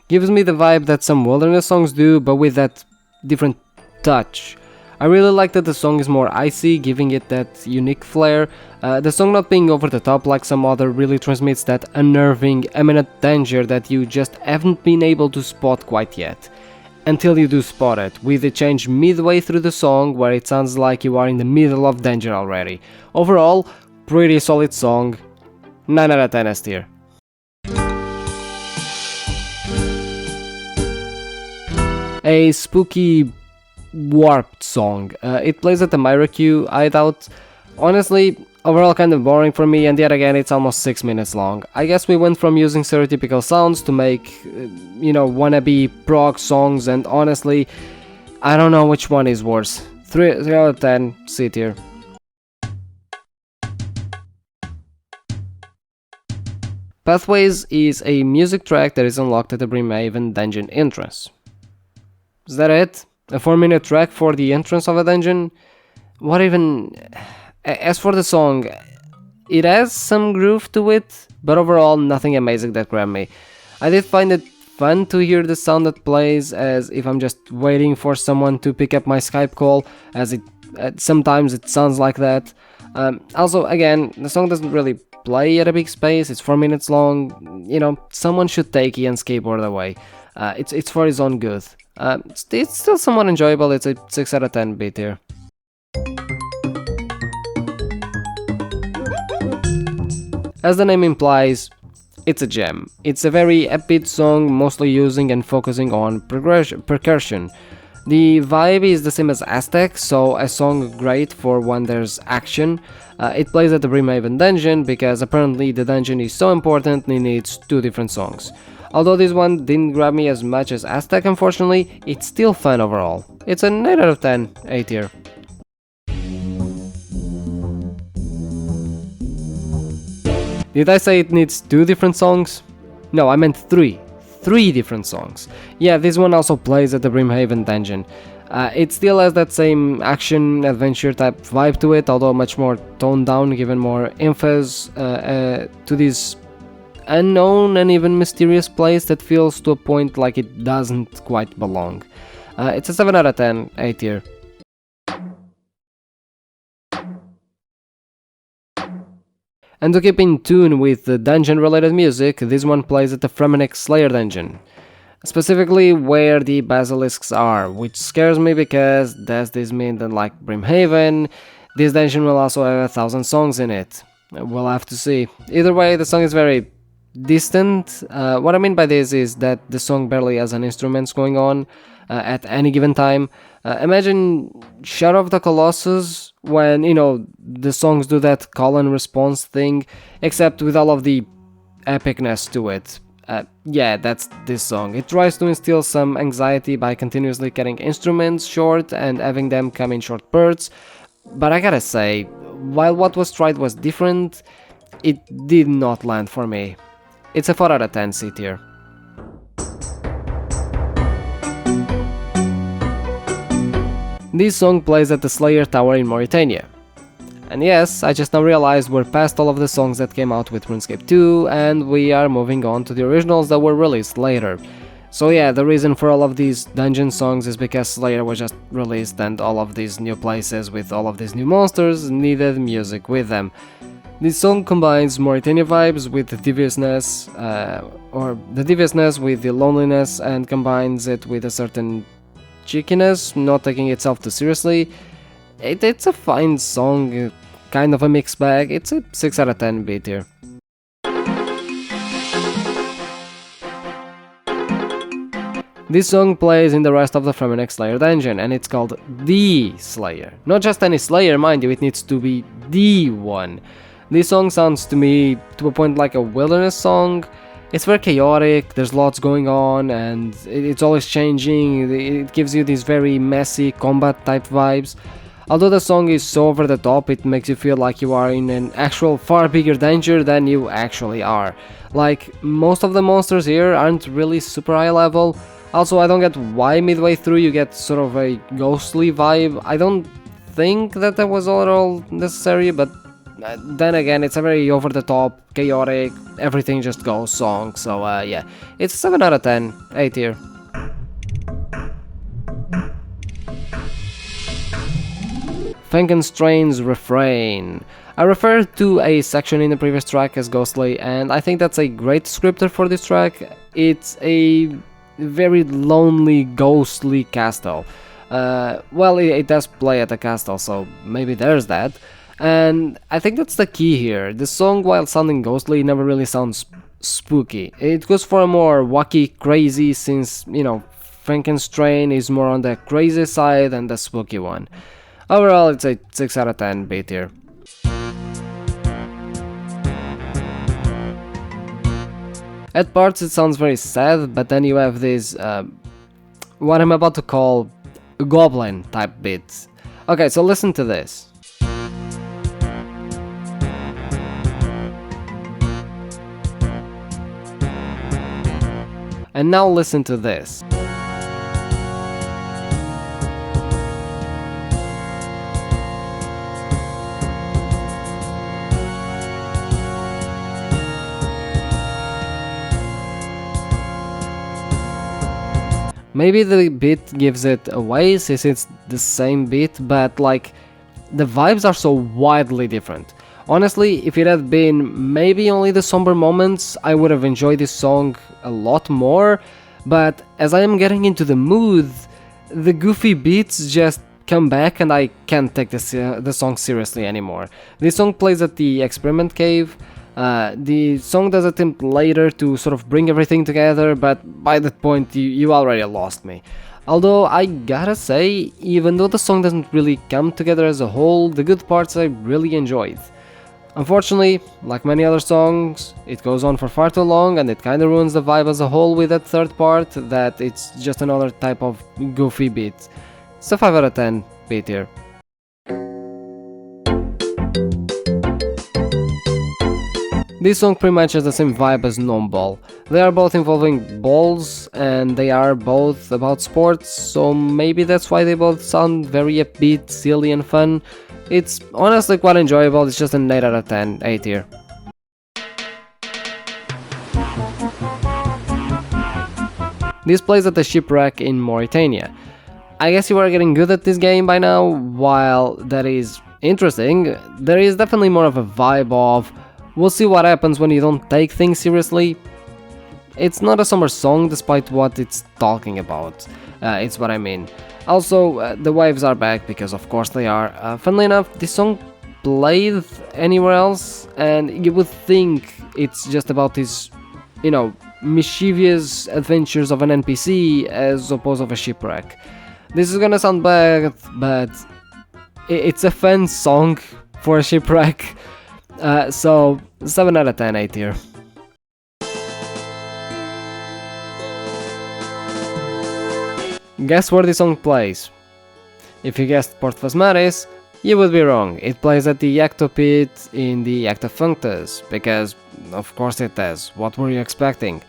Gives me the vibe that some wilderness songs do, but with that different touch. I really like that the song is more icy, giving it that unique flair. The song not being over the top like some other really transmits that unnerving, imminent danger that you just haven't been able to spot quite yet. Until you do spot it, with a change midway through the song where it sounds like you are in the middle of danger already. Overall, pretty solid song, 9 out of 10 S tier. A spooky warped song. It plays at the Myra-Q hideout. Honestly, overall kind of boring for me, and yet again it's almost 6 minutes long. I guess we went from using stereotypical sounds to make, wannabe prog songs, and honestly, I don't know which one is worse. 3 out of 10, C tier. Pathways is a music track that is unlocked at the Brimhaven dungeon entrance. Is that it? A 4-minute track for the entrance of a dungeon? What even... As for the song, it has some groove to it, but overall nothing amazing that grabbed me. I did find it fun to hear the sound that plays, as if I'm just waiting for someone to pick up my Skype call, as it sometimes it sounds like that. Also, again, the song doesn't really play at a big space, it's 4 minutes long, someone should take Ian's keyboard away. It's for his own good. It's still somewhat enjoyable, it's a 6 out of 10 B tier. As the name implies, it's a gem. It's a very upbeat song, mostly using and focusing on percussion. The vibe is the same as Aztec, so a song great for when there's action. It plays at the Brimhaven dungeon because apparently the dungeon is so important and it needs 2 different songs. Although this one didn't grab me as much as Aztec, unfortunately, it's still fun overall. It's an 8 out of 10, A tier. Did I say it needs 2 different songs? No, I meant 3. 3 different songs. Yeah, this one also plays at the Brimhaven dungeon. It still has that same action adventure type vibe to it, although much more toned down, given more emphasis to this unknown and even mysterious place that feels to a point like it doesn't quite belong. It's a 7 out of 10, A tier. And to keep in tune with the dungeon related music, this one plays at the Fremennik Slayer dungeon. Specifically where the basilisks are, which scares me because does this mean that like Brimhaven, this dungeon will also have 1,000 songs in it? We'll have to see. Either way, the song is very distant. What I mean by this is that the song barely has an instruments going on at any given time. Imagine Shadow of the Colossus when, you know, the songs do that call and response thing, except with all of the epicness to it. Yeah, that's this song. It tries to instill some anxiety by continuously cutting instruments short and having them come in short bursts, but I gotta say, while what was tried was different, it did not land for me. It's a 4 out of 10 C tier. This song plays at the Slayer Tower in Mauritania. And yes, I just now realized we're past all of the songs that came out with RuneScape 2 and we are moving on to the originals that were released later. So yeah, the reason for all of these dungeon songs is because Slayer was just released and all of these new places with all of these new monsters needed music with them. This song combines Mauritania vibes with the deviousness, with the loneliness, and combines it with a certain cheekiness, not taking itself too seriously. It's a fine song, kind of a mixed bag. It's a 6 out of 10 B tier. This song plays in the rest of the Fremennik Slayer dungeon, and it's called The Slayer. Not just any Slayer, mind you, it needs to be the one. This song sounds to me to a point like a wilderness song. It's very chaotic, there's lots going on, and it's always changing. It gives you these very messy combat type vibes. Although the song is so over the top, it makes you feel like you are in an actual far bigger danger than you actually are. Like, most of the monsters here aren't really super high level. Also, I don't get why midway through you get sort of a ghostly vibe. I don't think that was all necessary, but then again, it's a very over the top, chaotic, everything just goes song, so yeah. It's a 7 out of 10, A tier. Frankenstrain's Refrain. I referred to a section in the previous track as ghostly, and I think that's a great descriptor for this track. It's a very lonely, ghostly castle. Well, it does play at a castle, so maybe there's that. And I think that's the key here. The song, while sounding ghostly, never really sounds spooky. It goes for a more wacky, crazy, since, you know, Frankenstrain is more on the crazy side than the spooky one. Overall, it's a 6 out of 10 B tier. At parts it sounds very sad, but then you have this, what I'm about to call Goblin type beats. Okay, so listen to this. And now listen to this. Maybe the beat gives it away since it's the same beat, but like, the vibes are so wildly different. Honestly, if it had been maybe only the somber moments, I would have enjoyed this song a lot more, but as I am getting into the mood, the goofy beats just come back and I can't take the song seriously anymore. This song plays at the Experiment Cave. The song does attempt later to sort of bring everything together, but by that point you already lost me. Although I gotta say, even though the song doesn't really come together as a whole, the good parts I really enjoyed. Unfortunately, like many other songs, it goes on for far too long and it kinda ruins the vibe as a whole with that third part, that it's just another type of goofy beat. It's a 5 out of 10 B tier. This song pretty much has the same vibe as Gnome Ball. They are both involving balls and they are both about sports, so maybe that's why they both sound very upbeat, silly and fun. It's honestly quite enjoyable, it's just an 8 out of 10, A tier. This plays at the shipwreck in Mauritania. I guess you are getting good at this game by now. While that is interesting, there is definitely more of a vibe of we'll see what happens when you don't take things seriously. It's not a summer song despite what it's talking about, it's what I mean. Also, the waves are back because of course they are. Funnily enough, this song played anywhere else and you would think it's just about these, you know, mischievous adventures of an NPC as opposed to a shipwreck. This is gonna sound bad, but it's a fun song for a shipwreck, so 7 out of 10, A tier. Guess where this song plays? If you guessed Port Phasmaris, you would be wrong. It plays at the Ectopit in the Ectofunctus, because of course it does. What were you expecting?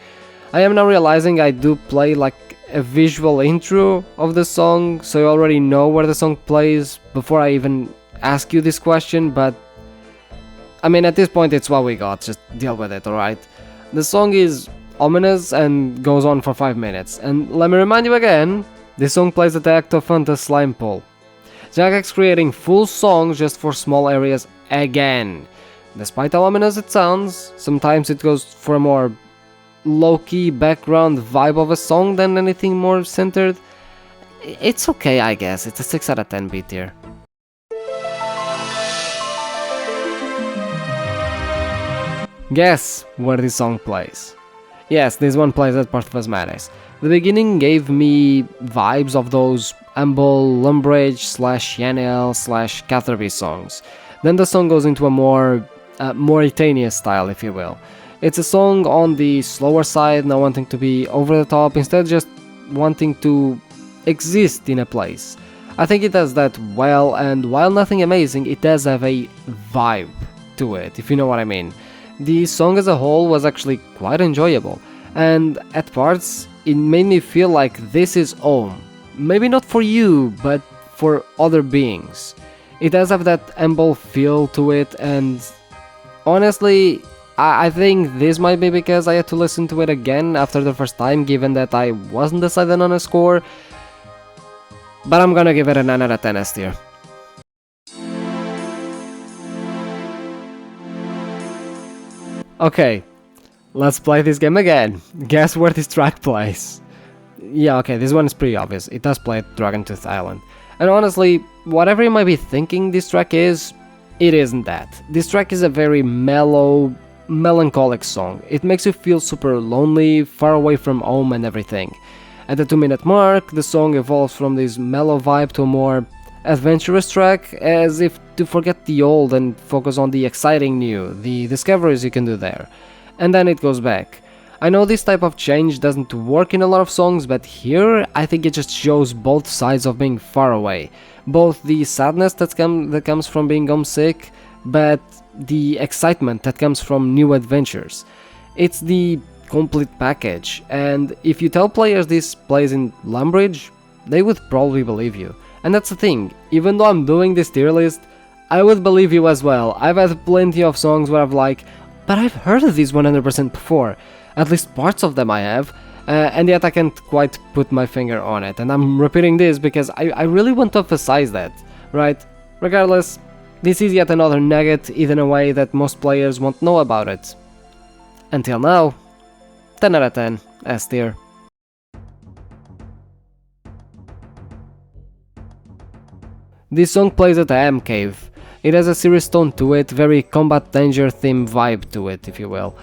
I am now realizing I do play like a visual intro of the song, so you already know where the song plays before I even ask you this question, but I mean at this point it's what we got, just deal with it, alright? The song is ominous and goes on for 5 minutes, and let me remind you again, this song plays at the Ectofunctus slime pool. Jagex creating full songs just for small areas again. Despite how ominous it sounds, sometimes it goes for a more low-key background vibe of a song than anything more centered. It's okay, I guess. It's a 6 out of 10 B tier. Guess where this song plays? Yes, this one plays at Port Phasmaris. The beginning gave me vibes of those Humble, Lumbridge / Yanel / Catherby songs. Then the song goes into a more Mauritania style, if you will. It's a song on the slower side, not wanting to be over the top, instead just wanting to exist in a place. I think it does that well, and while nothing amazing, it does have a vibe to it, if you know what I mean. The song as a whole was actually quite enjoyable, and at parts it made me feel like this is home. Maybe not for you, but for other beings. It does have that humble feel to it, and honestly, I think this might be because I had to listen to it again after the first time, given that I wasn't decided on a score, but I'm gonna give it a 9 out of 10 S tier. Okay, let's play this game again. Guess where this track plays? Yeah, okay, this one is pretty obvious. It does play at Dragontooth Island. And honestly, whatever you might be thinking this track is, it isn't that. This track is a very mellow, melancholic song. It makes you feel super lonely, far away from home and everything. At the 2-minute mark, the song evolves from this mellow vibe to a more adventurous track, as if to forget the old and focus on the exciting new, the discoveries you can do there. And then it goes back. I know this type of change doesn't work in a lot of songs, but here I think it just shows both sides of being far away. Both the sadness that comes from being homesick, but the excitement that comes from new adventures. It's the complete package, and if you tell players this plays in Lumbridge, they would probably believe you. And that's the thing, even though I'm doing this tier list, I would believe you as well. I've had plenty of songs where I've like, but I've heard of these 100% before. At least parts of them I have, and yet I can't quite put my finger on it. And I'm repeating this because I really want to emphasize that, right? Regardless, this is yet another nugget hidden away that most players won't know about it. Until now, 10 out of 10, S tier. This song plays at the M Cave. It has a serious tone to it, very combat danger theme vibe to it, if you will.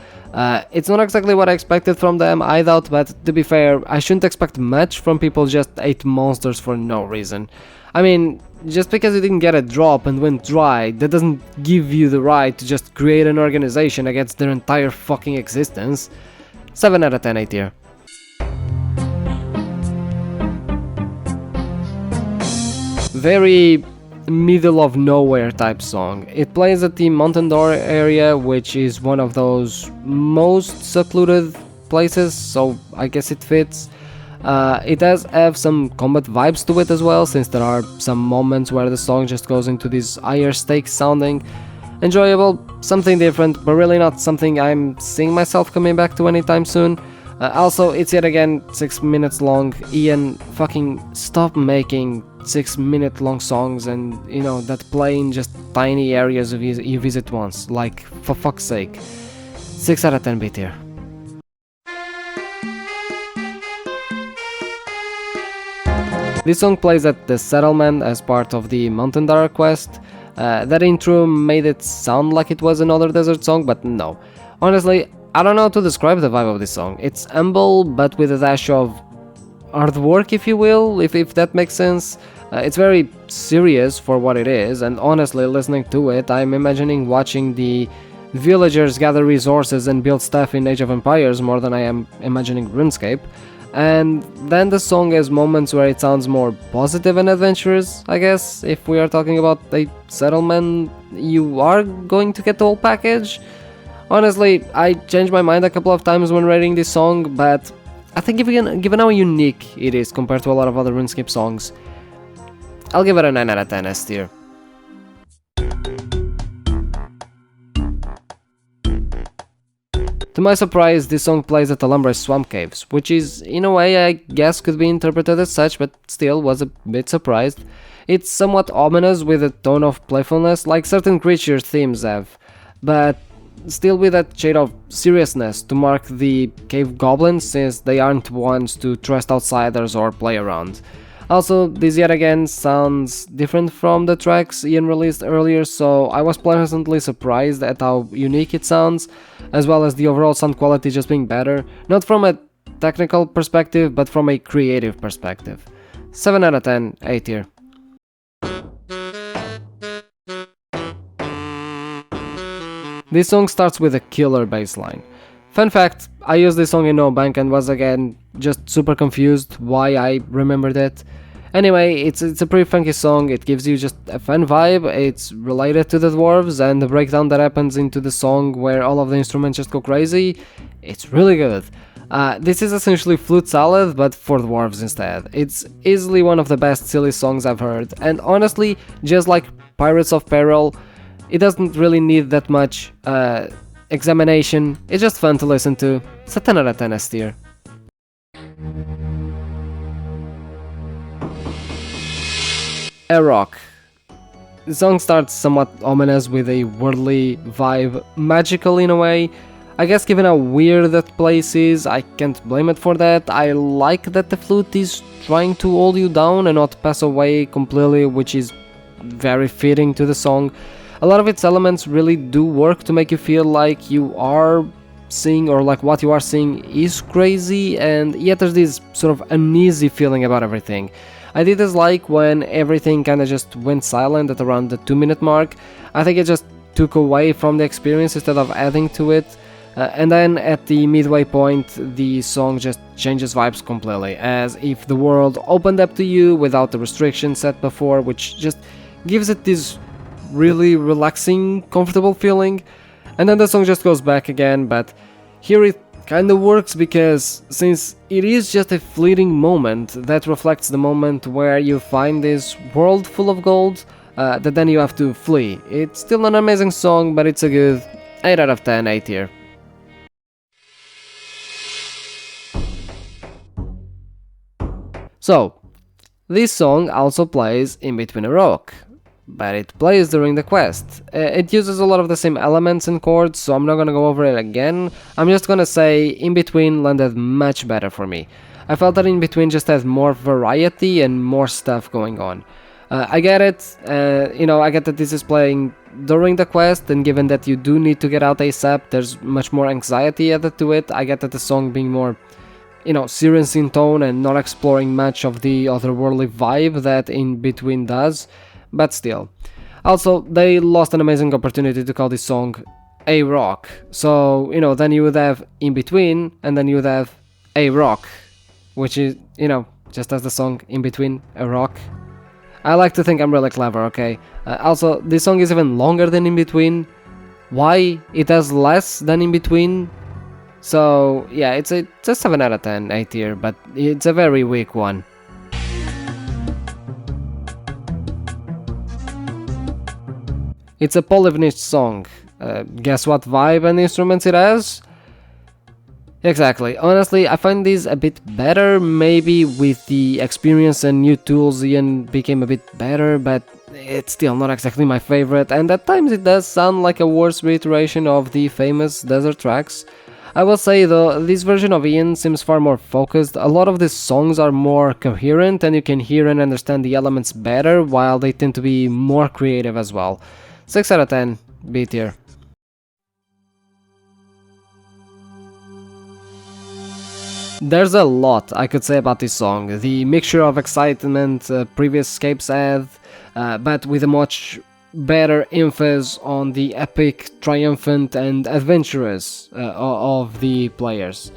It's not exactly what I expected from them, I doubt, but to be fair, I shouldn't expect much from people just ate monsters for no reason. I mean, just because you didn't get a drop and went dry, that doesn't give you the right to just create an organization against their entire fucking existence. 7 out of 10 A tier. Very middle of nowhere type song. It plays at the Mountain Door area, which is one of those most secluded places, so I guess it fits. It does have some combat vibes to it as well, since there are some moments where the song just goes into this higher stakes sounding. Enjoyable, something different, but really not something I'm seeing myself coming back to anytime soon. Also, it's yet again 6 minutes long. Ian, fucking stop making 6-minute long songs and, you know, that play in just tiny areas you visit once. Like, for fuck's sake. 6 out of 10 B tier. This song plays at the settlement as part of the Mountain Dara quest. That intro made it sound like it was another desert song, but no. Honestly, I don't know how to describe the vibe of this song. It's humble, but with a dash of hard work, if you will, if that makes sense. It's very serious for what it is, and honestly, listening to it, I'm imagining watching the villagers gather resources and build stuff in Age of Empires more than I am imagining RuneScape. And then the song has moments where it sounds more positive and adventurous, I guess. If we are talking about a settlement, you are going to get the whole package. Honestly, I changed my mind a couple of times when rating this song, but I think given how unique it is compared to a lot of other RuneScape songs, I'll give it a 9 out of 10 S tier. To my surprise, this song plays at the Lumbray Swamp Caves, which is, in a way, I guess could be interpreted as such, but still was a bit surprised. It's somewhat ominous with a tone of playfulness, like certain creature themes have, but still with that shade of seriousness to mark the cave goblins, since they aren't ones to trust outsiders or play around. Also, this yet again sounds different from the tracks Ian released earlier, so I was pleasantly surprised at how unique it sounds, as well as the overall sound quality just being better, not from a technical perspective, but from a creative perspective. 7 out of 10, A tier. This song starts with a killer bass line. Fun fact, I used this song in No Bank and was again just super confused why I remembered it. Anyway, it's a pretty funky song, it gives you just a fun vibe, it's related to the dwarves, and the breakdown that happens into the song where all of the instruments just go crazy, it's really good. This is essentially flute salad, but for dwarves instead. It's easily one of the best silly songs I've heard, and honestly, just like Pirates of Peril, it doesn't really need that much examination, it's just fun to listen to. It's a 10 out of 10 S tier. A Rock. The song starts somewhat ominous with a worldly vibe, magical in a way. I guess given how weird that place is, I can't blame it for that. I like that the flute is trying to hold you down and not pass away completely, which is very fitting to the song. A lot of its elements really do work to make you feel like you are seeing, or like what you are seeing is crazy, and yet there's this sort of uneasy feeling about everything. I did dislike when everything kinda just went silent at around the 2-minute mark. I think it just took away from the experience instead of adding to it. And then at the midway point, the song just changes vibes completely, as if the world opened up to you without the restrictions set before, which just gives it this really relaxing, comfortable feeling. And then the song just goes back again, but here it kinda works because since it is just a fleeting moment that reflects the moment where you find this world full of gold, that then you have to flee. It's still an amazing song, but it's a good 8 out of 10, A tier. So, this song also plays in between a rock, but it plays during the quest. It uses a lot of the same elements and chords, so I'm not gonna go over it again. I'm just gonna say In Between landed much better for me. I felt that In Between just had more variety and more stuff going on. I get it, I get that this is playing during the quest, and given that you do need to get out ASAP, there's much more anxiety added to it. I get that the song being more, serious in tone and not exploring much of the otherworldly vibe that In Between does, but still. Also, they lost an amazing opportunity to call this song A Rock, so, then you would have In Between, and then you would have A Rock, which is, just as the song In Between, A Rock. I like to think I'm really clever, okay? Also, this song is even longer than In Between. Why? It has less than In Between. So, yeah, it's a 7 out of 10, A tier, but it's a very weak one. It's a polyphonic song. Guess what vibe and instruments it has? Exactly. Honestly, I find these a bit better. Maybe with the experience and new tools, Ian became a bit better, but it's still not exactly my favorite, and at times it does sound like a worse reiteration of the famous desert tracks. I will say though, this version of Ian seems far more focused. A lot of these songs are more coherent, and you can hear and understand the elements better, while they tend to be more creative as well. 6 out of 10, B tier. There's a lot I could say about this song. The mixture of excitement previous Scapes had, but with a much better emphasis on the epic, triumphant and adventurous of the players.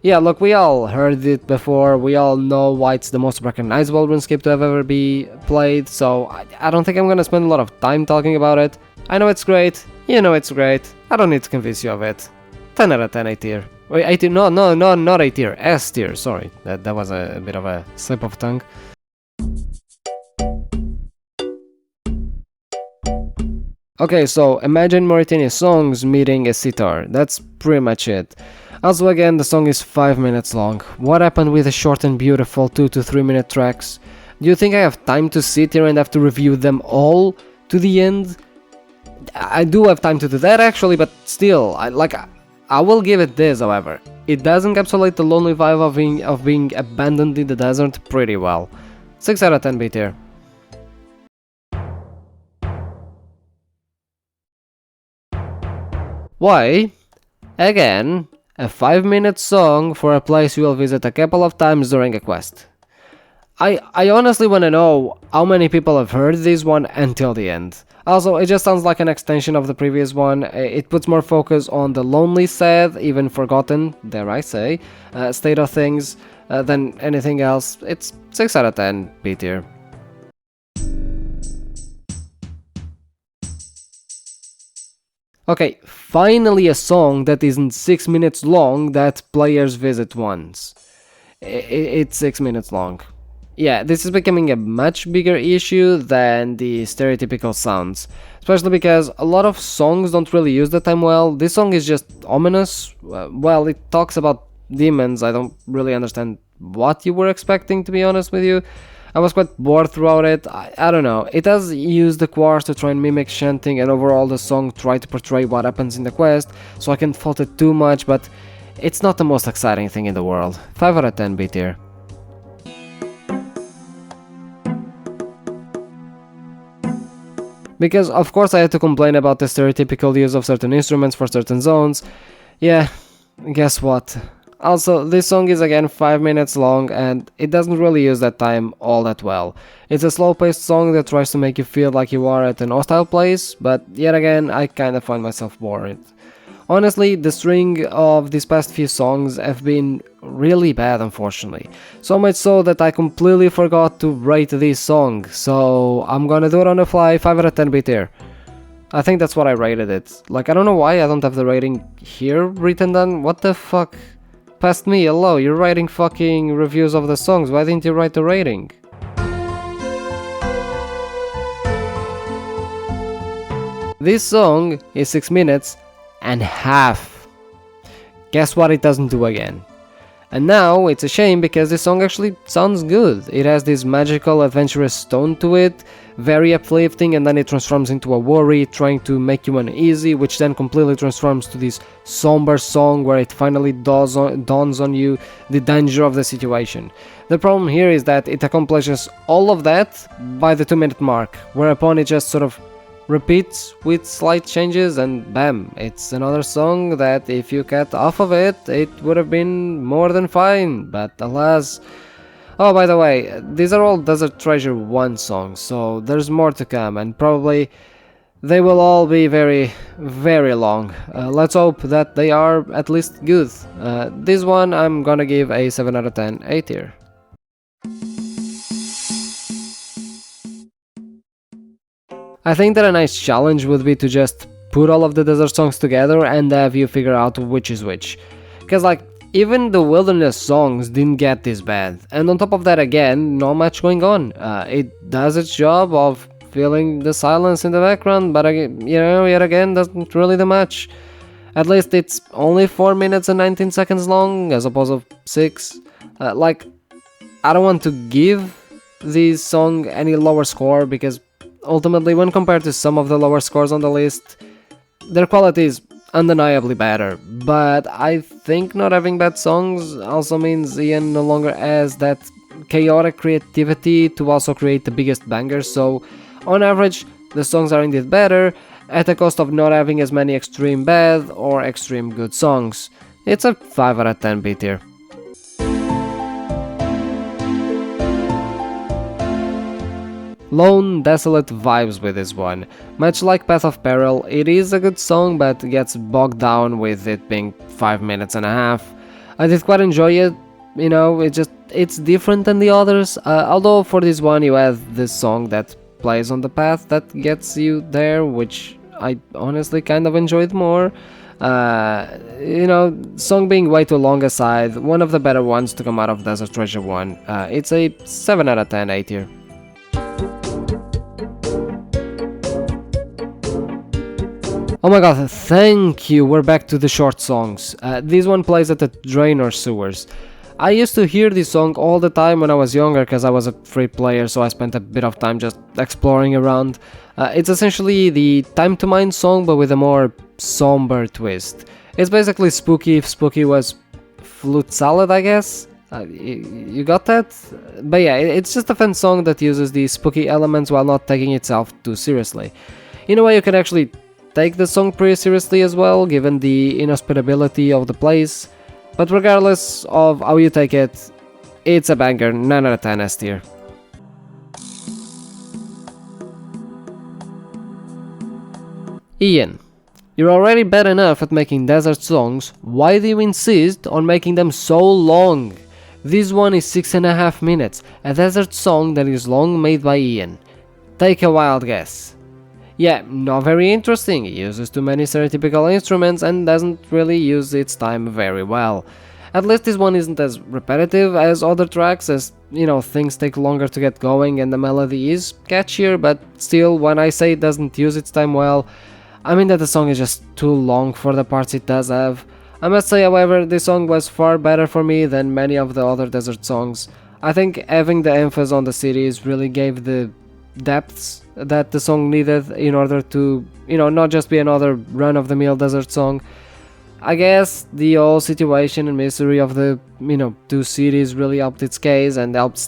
Yeah, look, we all heard it before, we all know why it's the most recognizable RuneScape to have ever be played, so I don't think I'm gonna spend a lot of time talking about it. I know it's great, you know it's great, I don't need to convince you of it. 10 out of 10 A tier. Wait, A tier, no, not A tier, S tier, sorry, that was a bit of a slip of tongue. Okay, so imagine Mauritania songs meeting a sitar, that's pretty much it. Also again, the song is 5 minutes long. What happened with the short and beautiful 2 to 3 minute tracks? Do you think I have time to sit here and have to review them all to the end? I do have time to do that actually, but still, I will give it this, however. It does encapsulate the lonely vibe of being abandoned in the desert pretty well. 6 out of 10 B tier. Why? Again, a 5-minute song for a place you will visit a couple of times during a quest. I honestly want to know how many people have heard this one until the end. Also, it just sounds like an extension of the previous one. It puts more focus on the lonely, sad, even forgotten, dare I say, state of things than anything else. It's 6 out of 10 B tier. Okay, finally a song that isn't 6 minutes long that players visit once. It's 6 minutes long. Yeah, this is becoming a much bigger issue than the stereotypical sounds, especially because a lot of songs don't really use the time well. This song is just ominous. Well, it talks about demons. I don't really understand what you were expecting, to be honest with you. I was quite bored throughout it. I don't know. It does use the quartz to try and mimic chanting, and overall the song tried to portray what happens in the quest, so I can't fault it too much, but it's not the most exciting thing in the world. 5 out of 10 B tier. Because of course I had to complain about the stereotypical use of certain instruments for certain zones. Yeah, guess what? Also, this song is again 5 minutes long and it doesn't really use that time all that well. It's a slow-paced song that tries to make you feel like you are at an hostile place, but yet again I kinda find myself bored. Honestly, the string of these past few songs have been really bad, unfortunately. So much so that I completely forgot to rate this song, so I'm gonna do it on the fly. 5 out of 10 B tier. I think that's what I rated it. Like, I don't know why I don't have the rating here written down. What the fuck? Past me, hello, you're writing fucking reviews of the songs, why didn't you write the rating? This song is 6 minutes and half. Guess what it doesn't do again? And now it's a shame because this song actually sounds good. It has this magical adventurous tone to it, very uplifting, and then it transforms into a worry trying to make you uneasy, which then completely transforms to this somber song where it finally dawns on you the danger of the situation. The problem here is that it accomplishes all of that by the 2-minute mark, whereupon it just sort of repeats with slight changes and bam, it's another song that if you cut off of it, it would have been more than fine, but alas. Oh, by the way, these are all Desert Treasure 1 songs, so there's more to come, and probably they will all be very, very long. Let's hope that they are at least good. This one I'm gonna give a 7 out of 10, A tier. I think that a nice challenge would be to just put all of the desert songs together and have you figure out which is which. Because like, even the wilderness songs didn't get this bad. And on top of that again, not much going on. It does its job of filling the silence in the background, but yet again, doesn't really do much. At least it's only 4 minutes and 19 seconds long, as opposed to 6. Like, I don't want to give this song any lower score, because ultimately, when compared to some of the lower scores on the list, their quality is undeniably better. But I think not having bad songs also means Ian no longer has that chaotic creativity to also create the biggest bangers, so on average, the songs are indeed better, at the cost of not having as many extreme bad or extreme good songs. It's a 5 out of 10 B tier. Lone, desolate vibes with this one. Much like Path of Peril, it is a good song but gets bogged down with it being 5 minutes and a half. I did quite enjoy it, it's different than the others, although for this one you have this song that plays on the path that gets you there, which I honestly kind of enjoyed more. Song being way too long aside, one of the better ones to come out of Desert Treasure 1. It's a 7 out of 10 A tier. Oh my god, thank you, we're back to the short songs. This one plays at the Draenor sewers. I used to hear this song all the time when I was younger because I was a free player, so I spent a bit of time just exploring around. It's essentially the Time to Mind song but with a more somber twist. It's basically Spooky if Spooky was Flute Salad, I guess? You got that? But yeah, it's just a fun song that uses the spooky elements while not taking itself too seriously. In a way you can actually take the song pretty seriously as well, given the inhospitability of the place, but regardless of how you take it, it's a banger, 9 out of 10 S tier. Ian, you're already bad enough at making desert songs, why do you insist on making them so long? This one is 6.5 minutes, a desert song that is long made by Ian. Take a wild guess. Yeah, not very interesting, it uses too many stereotypical instruments and doesn't really use its time very well. At least this one isn't as repetitive as other tracks, as, things take longer to get going and the melody is catchier, but still, when I say it doesn't use its time well, I mean that the song is just too long for the parts it does have. I must say, however, this song was far better for me than many of the other desert songs. I think having the emphasis on the cities really gave the depths that the song needed in order to, not just be another run-of-the-mill desert song. I guess the whole situation and mystery of the, two cities really helped its case and helped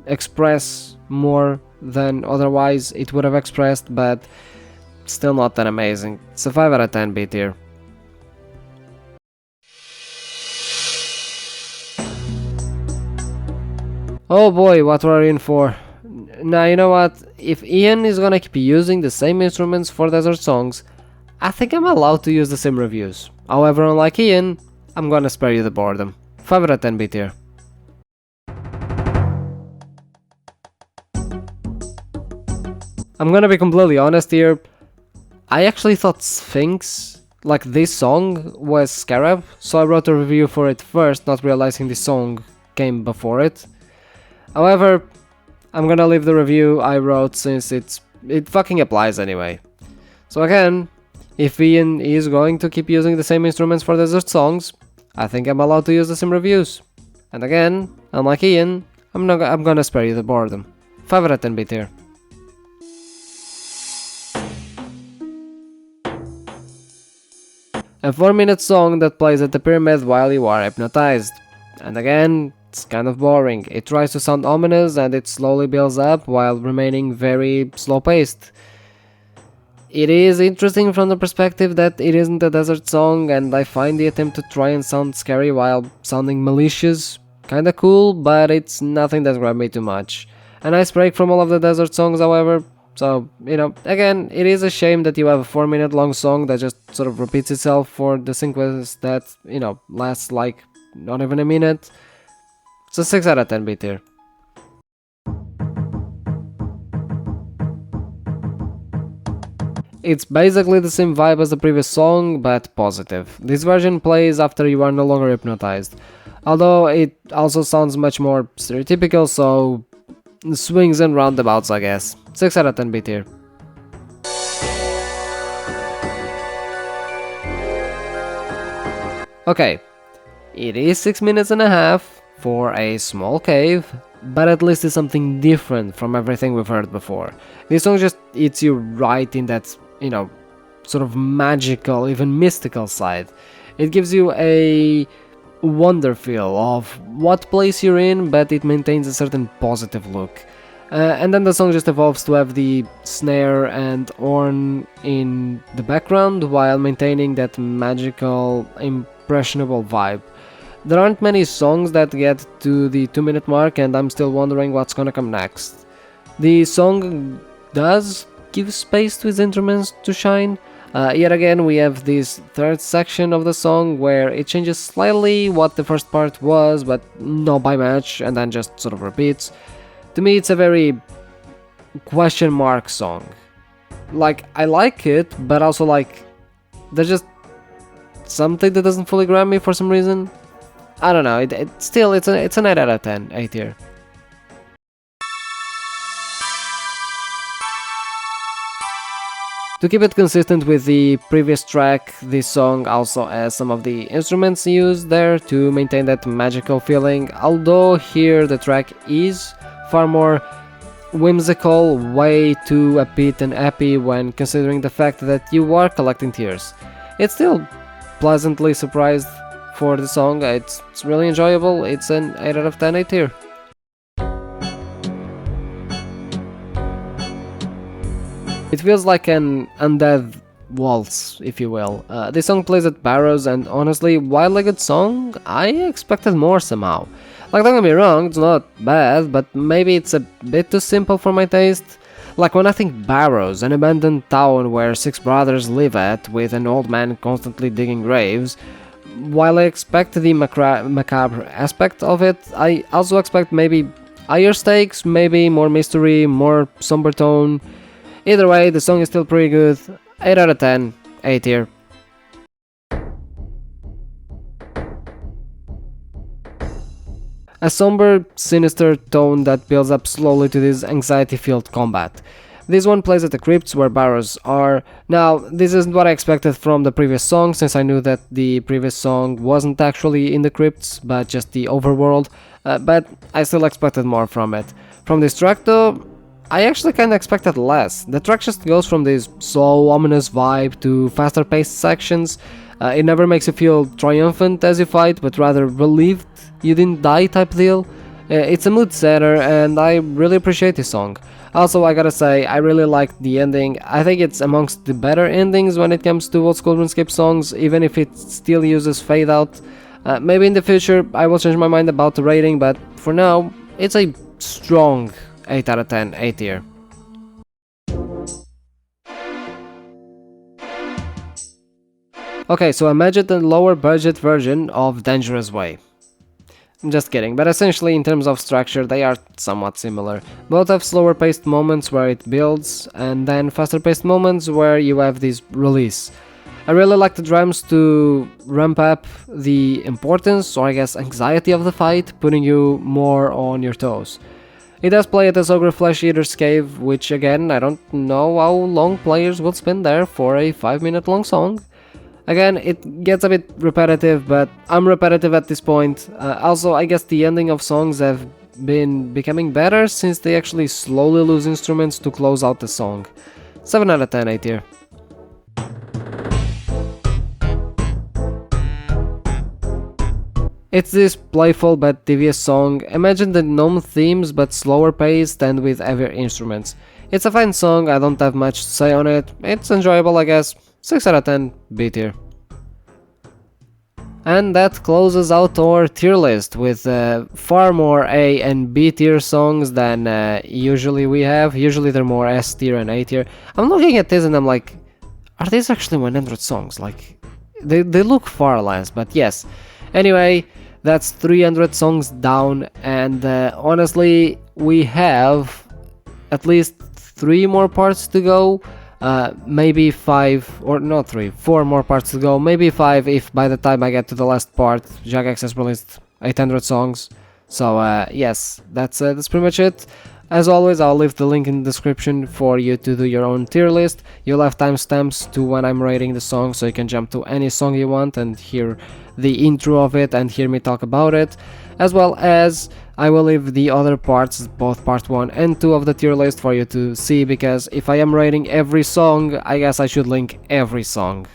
express more than otherwise it would have expressed, but still not that amazing. It's a 5 out of 10 B tier. Oh boy, what we're in for. Now, you know what, if Ian is gonna keep using the same instruments for desert songs, I think I'm allowed to use the same reviews. However, unlike Ian, I'm gonna spare you the boredom. 5 out of 10 B tier. I'm gonna be completely honest here, I actually thought Sphinx, like this song, was Scarab, so I wrote a review for it first, not realizing the song came before it. However, I'm gonna leave the review I wrote since it fucking applies anyway. So again, if Ian is going to keep using the same instruments for desert songs, I think I'm allowed to use the sim reviews. And again, unlike Ian, I'm gonna spare you the boredom. 5 out of 10 beat here. A 4-minute song that plays at the pyramid while you are hypnotized. And again, it's kind of boring. It tries to sound ominous and it slowly builds up while remaining very slow paced. It is interesting from the perspective that it isn't a desert song, and I find the attempt to try and sound scary while sounding malicious kinda cool, but it's nothing that grabbed me too much. A nice break from all of the desert songs, however. So, again, it is a shame that you have a 4-minute long song that just sort of repeats itself for the sequence that, lasts like not even a minute. It's a 6 out of 10 beat here. It's basically the same vibe as the previous song, but positive. This version plays after you are no longer hypnotized, although it also sounds much more stereotypical, so swings and roundabouts, I guess. 6 out of 10 beat here. Okay, it is 6 minutes and a half for a small cave, but at least it's something different from everything we've heard before. This song just hits you right in that, sort of magical, even mystical side. It gives you a wonder feel of what place you're in, but it maintains a certain positive look. And then the song just evolves to have the snare and horn in the background while maintaining that magical, impressionable vibe. There aren't many songs that get to the 2-minute mark, and I'm still wondering what's gonna come next. The song does give space to its instruments to shine. Yet again, we have this third section of the song where it changes slightly what the first part was, but not by much, and then just sort of repeats. To me, it's a very question mark song. Like, I like it, but also like, there's just something that doesn't fully grab me for some reason. I don't know, it's an 8 out of 10, 8 here. To keep it consistent with the previous track, this song also has some of the instruments used there to maintain that magical feeling, although here the track is far more whimsical, way too upbeat and happy when considering the fact that you are collecting tears. It's still pleasantly surprised for the song, it's really enjoyable, it's an 8 out of 10, 8 here. It feels like an undead waltz, if you will. This song plays at Barrows, and honestly, while a good song, I expected more somehow. Like, don't get me wrong, it's not bad, but maybe it's a bit too simple for my taste. Like, when I think Barrows, an abandoned town where 6 brothers live at, with an old man constantly digging graves, while I expect the macabre aspect of it, I also expect maybe higher stakes, maybe more mystery, more somber tone. Either way, the song is still pretty good. 8 out of 10, 8 here. A somber, sinister tone that builds up slowly to this anxiety-filled combat. This one plays at the crypts where barrows are. Now, this isn't what I expected from the previous song, since I knew that the previous song wasn't actually in the crypts, but just the overworld, but I still expected more from it. From this track though, I actually kinda expected less. The track just goes from this slow, ominous vibe to faster paced sections. It never makes you feel triumphant as you fight, but rather relieved you didn't die type deal. It's a mood setter, and I really appreciate this song. Also, I gotta say, I really liked the ending. I think it's amongst the better endings when it comes to Old School Runescape songs, even if it still uses fade out. Maybe in the future I will change my mind about the rating, but for now, it's a strong 8 out of 10, 8 tier. Okay, so imagine the lower budget version of Dangerous Way. I'm just kidding, but essentially in terms of structure they are somewhat similar. Both have slower paced moments where it builds, and then faster paced moments where you have this release. I really like the drums to ramp up the importance, or I guess anxiety of the fight, putting you more on your toes. It does play at the Ogre Flesh Eater's Cave, which again, I don't know how long players will spend there for a 5-minute long song. Again, it gets a bit repetitive, but I'm repetitive at this point. Also, I guess the ending of songs have been becoming better since they actually slowly lose instruments to close out the song. 7 out of 10, A tier. It's this playful but devious song. Imagine the gnome themes but slower paced and with heavier instruments. It's a fine song, I don't have much to say on it. It's enjoyable, I guess. 6 out of 10, B tier. And that closes out our tier list with far more A and B tier songs than usually we have. Usually they're more S tier and A tier. I'm looking at this and I'm like, are these actually 100 songs? Like, they look far less, but yes. Anyway, that's 300 songs down, and honestly, we have at least 3 more parts to go. Maybe 5, or not 3, 4 more parts to go, maybe 5 if by the time I get to the last part, Jagex has released 800 songs. So yes, that's pretty much it. As always, I'll leave the link in the description for you to do your own tier list. You'll have timestamps to when I'm rating the song, so you can jump to any song you want and hear the intro of it and hear me talk about it. As well as I will leave the other parts, both part 1 and 2 of the tier list for you to see, because if I am rating every song, I guess I should link every song.